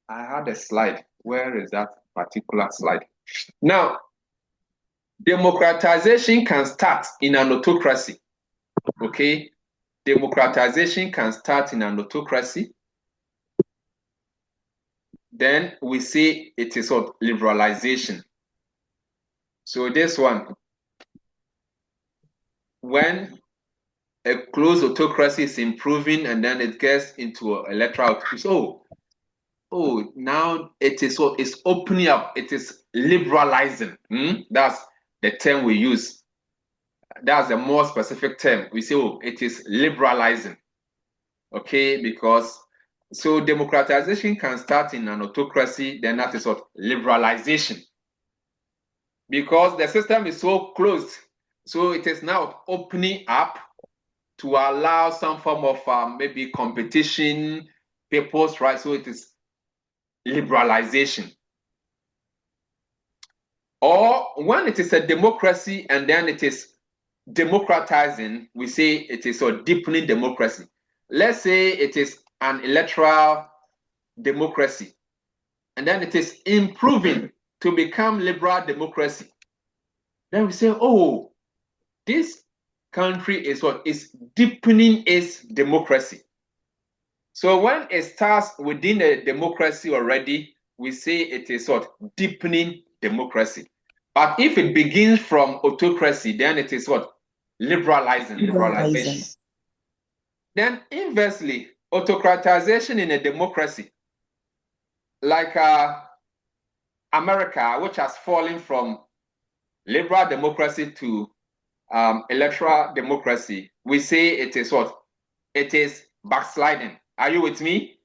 had a slide. Where is that particular slide? Now, democratization can start in an autocracy. Okay? Democratization can start in an autocracy. Then we say it is what? Liberalization. So this one, when a closed autocracy is improving and then it gets into electoral autocracy, now it is what? It's opening up. It is liberalizing. That's the term we use. That's a more specific term. We say, it is liberalizing. Okay, because so democratization can start in an autocracy, then that is what? Liberalization. Because the system is so closed, so it is now opening up to allow some form of maybe competition, people's rights. So it is liberalization. Or when it is a democracy and then it is democratizing, we say it is a deepening democracy. Let's say it is an electoral democracy, and then it is improving to become liberal democracy. Then we say, this country is what is deepening its democracy. So when it starts within a democracy already, we say it is what? Deepening democracy. But if it begins from autocracy, then it is what? Liberalization. Then inversely, autocratization in a democracy, like America, which has fallen from liberal democracy to electoral democracy, we say it is what? It is backsliding. Are you with me?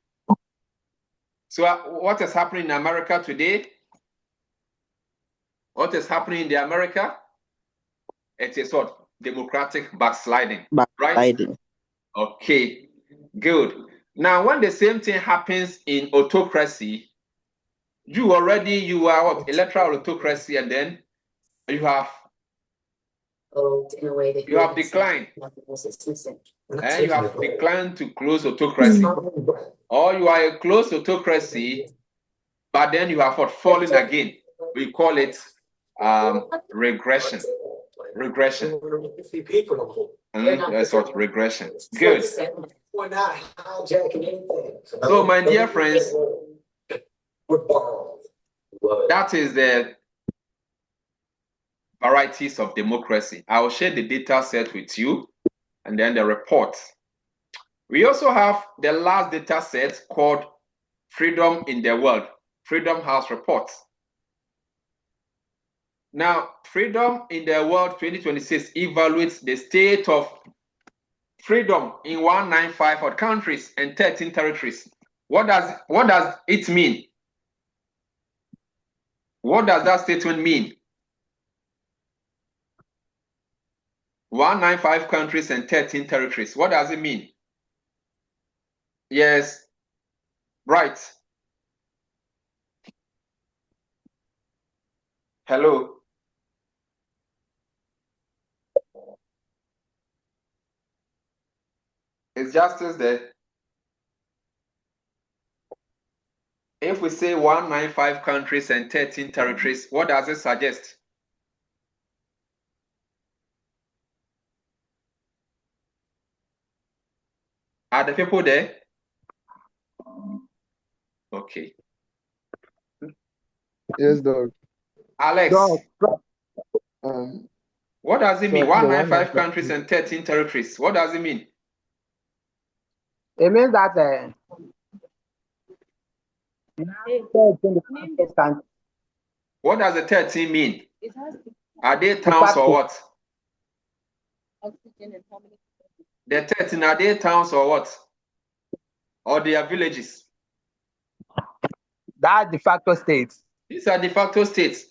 So what is happening in America today? What is happening in the America? It is what? Democratic backsliding. Right? Okay, good. Now, when the same thing happens in autocracy, you are what? Electoral autocracy, and then you have declined. And you have declined to close autocracy. Or you are a closed autocracy, but then you have fallen again. We call it regression. Regression. That's what regression. Good. So, my dear friends, that is the varieties of democracy. I will share the data set with you and then the report. We also have the last data set called Freedom in the World, Freedom House Report. Now, Freedom in the World 2026 evaluates the state of freedom in 195 countries and 13 territories. What does it mean? What does that statement mean? 195 countries and 13 territories. What does it mean? Yes, right. Hello. Is justice there? If we say 195 countries and 13 territories, what does it suggest? Are the people there? Okay. Yes, dog. Alex, what does it mean? So 195 countries and 13 territories. What does it mean? It means that what does the 13 mean? Are they towns or what? The 13, are they towns or what? Or they are villages? That de facto states. These are de facto states.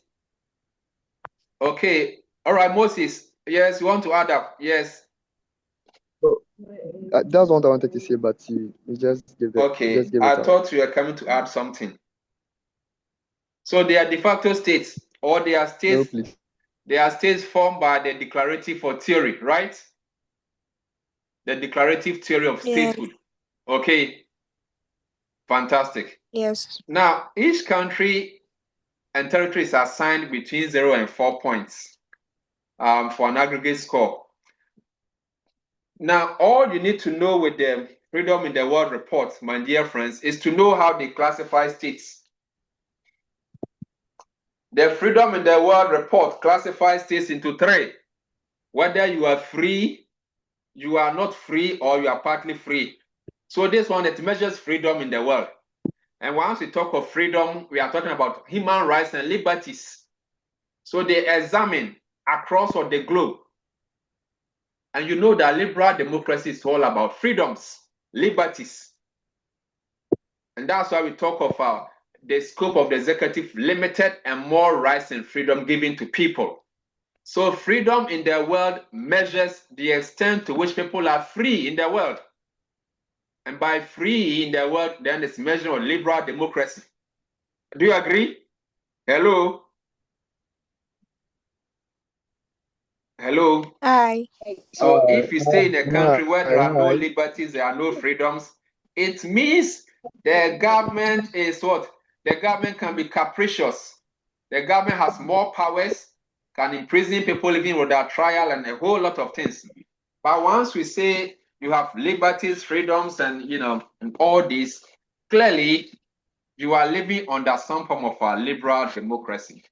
Okay. All right, Moses. Yes, you want to add up? Yes. So, that's what I wanted to say, but you just gave it. Okay. I thought you were coming to add something. So they are de facto states, or they are states. No, please. They are states formed by the declarative theory, right? The declarative theory of statehood. Okay. Fantastic. Yes. Now, each country and territory is assigned between 0 and 4 points for an aggregate score. Now, all you need to know with the Freedom in the World report, my dear friends, is to know how they classify states. The Freedom in the World report classifies states into 3. Whether you are free, you are not free, or you are partly free. So this one, it measures freedom in the world. And once we talk of freedom, we are talking about human rights and liberties. So they examine across all the globe. And you know that liberal democracy is all about freedoms, liberties. And that's why we talk of the scope of the executive limited and more rights and freedom given to people. So freedom in the world measures the extent to which people are free in the world. And by free in the world, then it's measured on liberal democracy. Do you agree? Hello? Hello? Hi. So if you stay in a country where there are no liberties, there are no freedoms, it means the government is what? The government can be capricious. The government has more powers. can imprison people even without trial and a whole lot of things. But once we say you have liberties, freedoms, and and all this, clearly you are living under some form of a liberal democracy.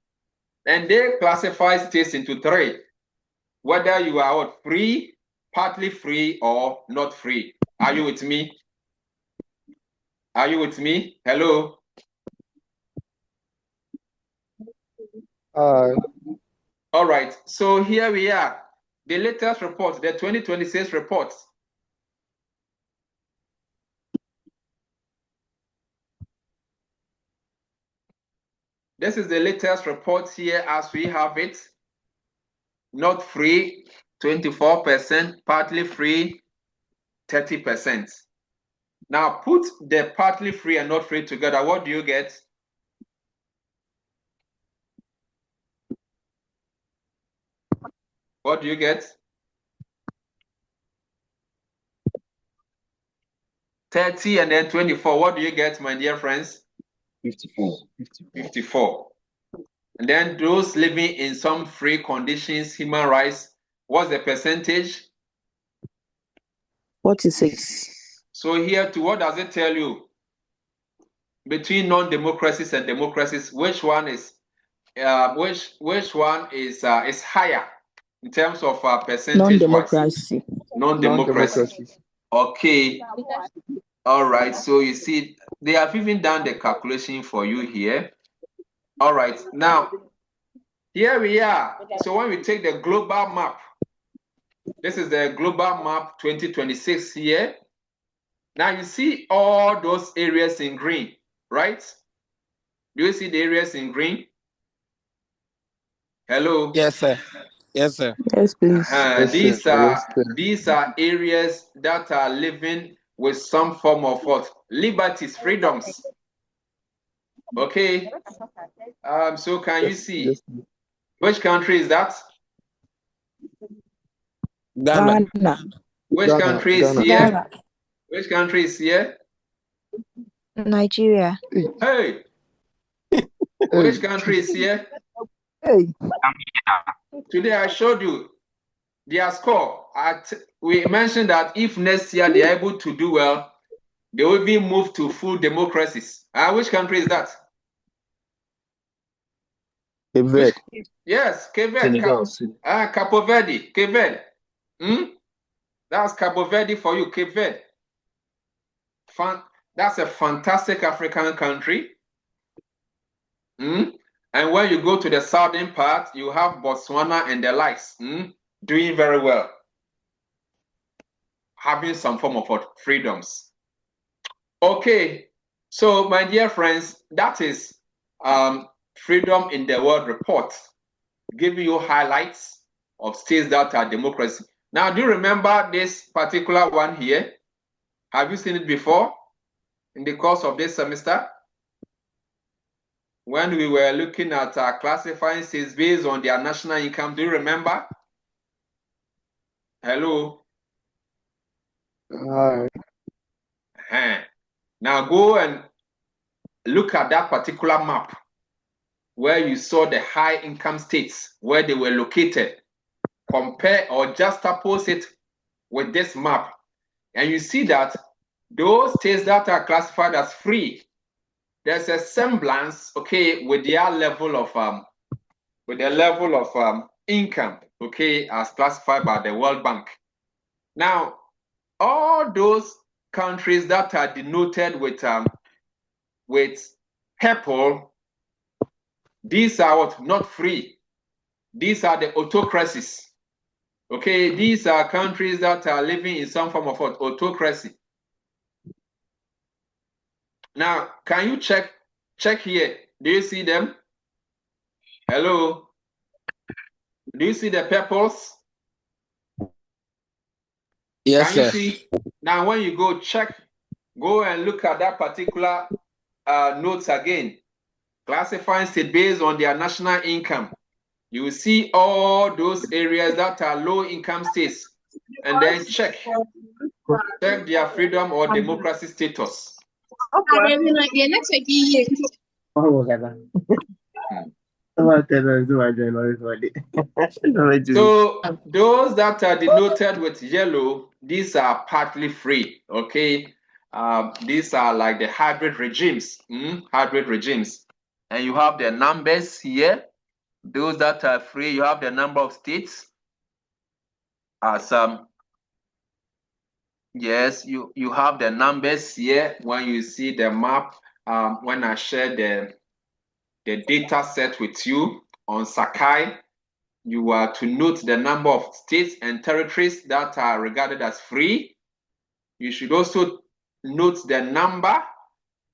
And they classify states into three, whether you are free, partly free, or not free. Are you with me? Are you with me? Hello? All right, so here we are. The latest report, the 2026 report. This is the latest report here as we have it. Not free, 24%, partly free, 30%. Now put the partly free and not free together. What do you get? What do you get? 30 and then 24. What do you get, my dear friends? 54. And then those living in some free conditions, human rights, what's the percentage? 46. So here too, what does it tell you? Between non-democracies and democracies, which one is higher in terms of percentage? Non-democracy. Non-democracy. Okay. All right. So you see, they have even done the calculation for you here. All right. Now, here we are. So when we take the global map, this is the global map 2026 here. Now you see all those areas in green, right? Do you see the areas in green? Hello? Yes, sir. Yes, sir. Yes, please. These are areas that are living with some form of what? Liberties, freedoms. Okay. So can you see which country is that? Ghana. Which country is here? Ghana. Which country is here? Nigeria. Hey. Which country is here? Hey. Today I showed you their score. We mentioned that if next year they are able to do well, they will be moved to full democracies. Which country is that? Cape Verde. Yes, Cape Verde. Capo Verde. Cape Verde. That's Capo Verde for you, Cape Verde. That's a fantastic African country. And when you go to the southern part, you have Botswana and the likes doing very well, having some form of freedoms. Okay, so my dear friends, that is Freedom in the World report, giving you highlights of states that are democracy. Now, do you remember this particular one here? Have you seen it before in the course of this semester? When we were looking at classifying states based on their national income, do you remember? Hello? Now go and look at that particular map where you saw the high income states, where they were located. Compare or juxtapose it with this map. And you see that those states that are classified as free, there's a semblance, okay, with their level of income, okay, as classified by the World Bank. Now, all those countries that are denoted with purple, these are what? Not free. These are the autocracies. Okay, these are countries that are living in some form of autocracy. Now, can you check here? Do you see them? Hello? Do you see the purples? Yes, can you sir. see? Now, when you go and look at that particular notes again, classifying state based on their national income. You will see all those areas that are low income states, and then check their freedom or democracy status. So those that are denoted with yellow, these are partly free. Okay, these are like the hybrid regimes. Hybrid regimes, and you have the numbers here. Those that are free, you have the number of states. Yes, you have the numbers here when you see the map. When I share the data set with you on Sakai, you are to note the number of states and territories that are regarded as free. You should also note the number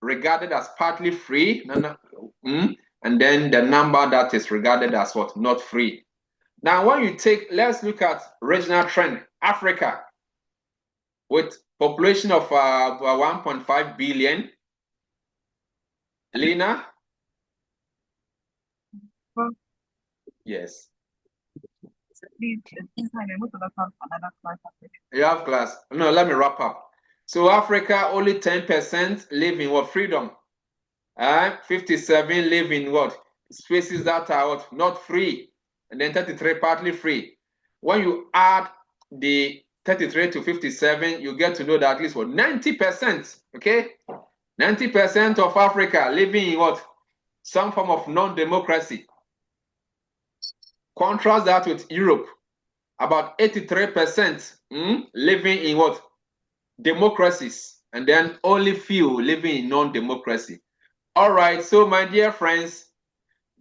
regarded as partly free, and then the number that is regarded as what? Not free. Now, when you let's look at regional trend, Africa, with population of 1.5 billion. Lena? Yes. You have class. No, let me wrap up. So Africa, only 10% live in what? Freedom. 57 live in what? Spaces that are what? Not free. And then 33 partly free. When you add the 33 to 57, you get to know that at least what? 90%. Okay? 90% of Africa living in what? Some form of non-democracy. Contrast that with Europe. About 83% living in what? Democracies. And then only few living in non-democracy. All right, so my dear friends,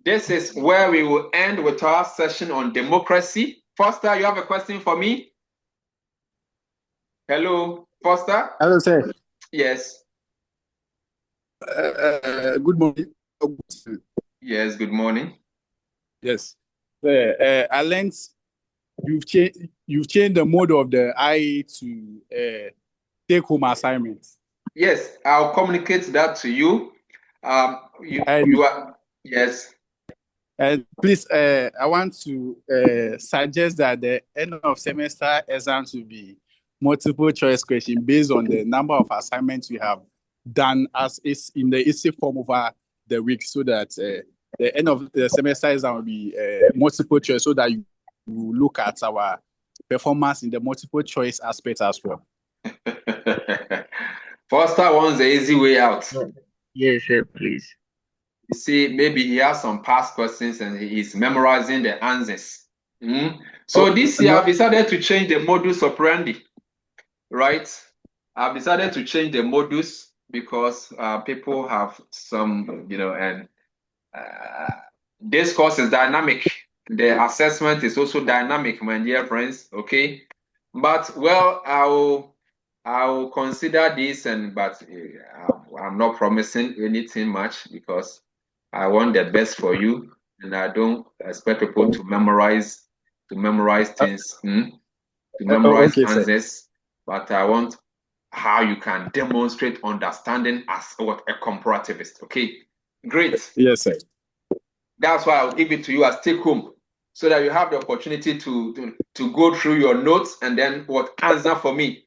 this is where we will end with our session on democracy. Foster, you have a question for me? Hello, Foster? Hello, sir. Yes. Good morning. Yes, good morning. Yes. I learned you've changed the mode of the IE to take home assignments. Yes, I'll communicate that to you. You are, yes. Please, I want to suggest that the end of semester exams will be multiple choice question based on the number of assignments you have done as is in the essay form over the week, so that the end of the semester exam will be multiple choice, so that you look at our performance in the multiple choice aspect as well. Foster wants the easy way out. Yes, sir, please. You see, maybe he has some past questions and he's memorizing the answers. So this year, I've decided to change the modus operandi, right? I've decided to change the modus because people have some, and this course is dynamic. The assessment is also dynamic, my dear friends, okay? But, well, I'll consider this, but I'm not promising anything much because I want the best for you, and I don't expect people to memorize things, to memorize answers. But I want how you can demonstrate understanding as what a comparativist. Okay, great. Yes, sir. That's why I'll give it to you as take home, so that you have the opportunity to go through your notes and then answer for me.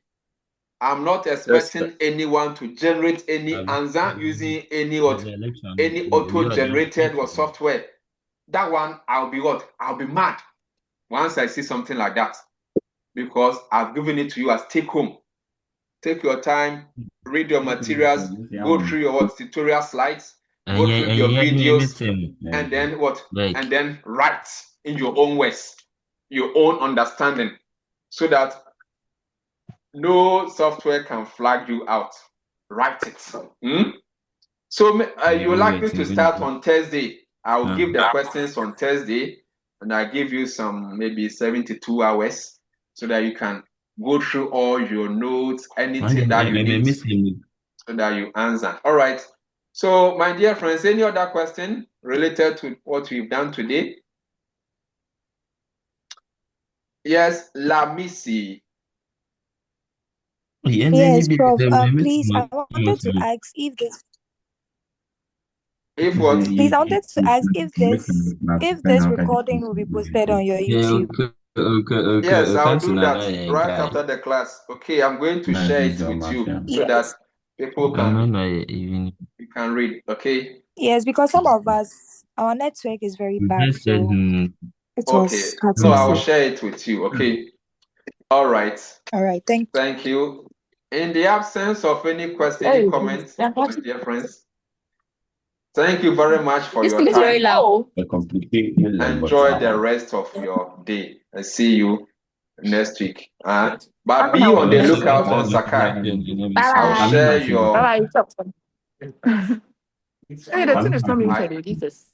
I'm not expecting anyone to generate any answer using any auto-generated software. That one, I'll be mad once I see something like that, because I've given it to you as take home. Take your time, read your materials, go through your tutorial slides, go through your videos, and then and then write in your own words, your own understanding, so that no software can flag you out. Write it. So you would like me to start on Thursday? I'll give the questions on Thursday, and I'll give you some maybe 72 hours so that you can go through all your notes, anything that you need, so that you answer. All right. So, my dear friends, any other question related to what we've done today? Yes, Lamisi. Yes, Prof. Please, I wanted to ask if this. If what? Please, I wanted to ask if this recording will be posted on your YouTube. Yes, I'll do that right after the class. Okay, I'm going to share it with you so that people can you can read. Okay. Yes, because some of us Our network is very bad, so It Okay, was cut so I'll off. share it with you. Okay. All right. all right. Thank you. Thank you. In the absence of any question, any comments, my dear friends, thank you very much for your time. Enjoy the rest of your day and see you next week. But be on the lookout on Sakai. I'll share your. Bye. Hey, the thing is not muted. Jesus.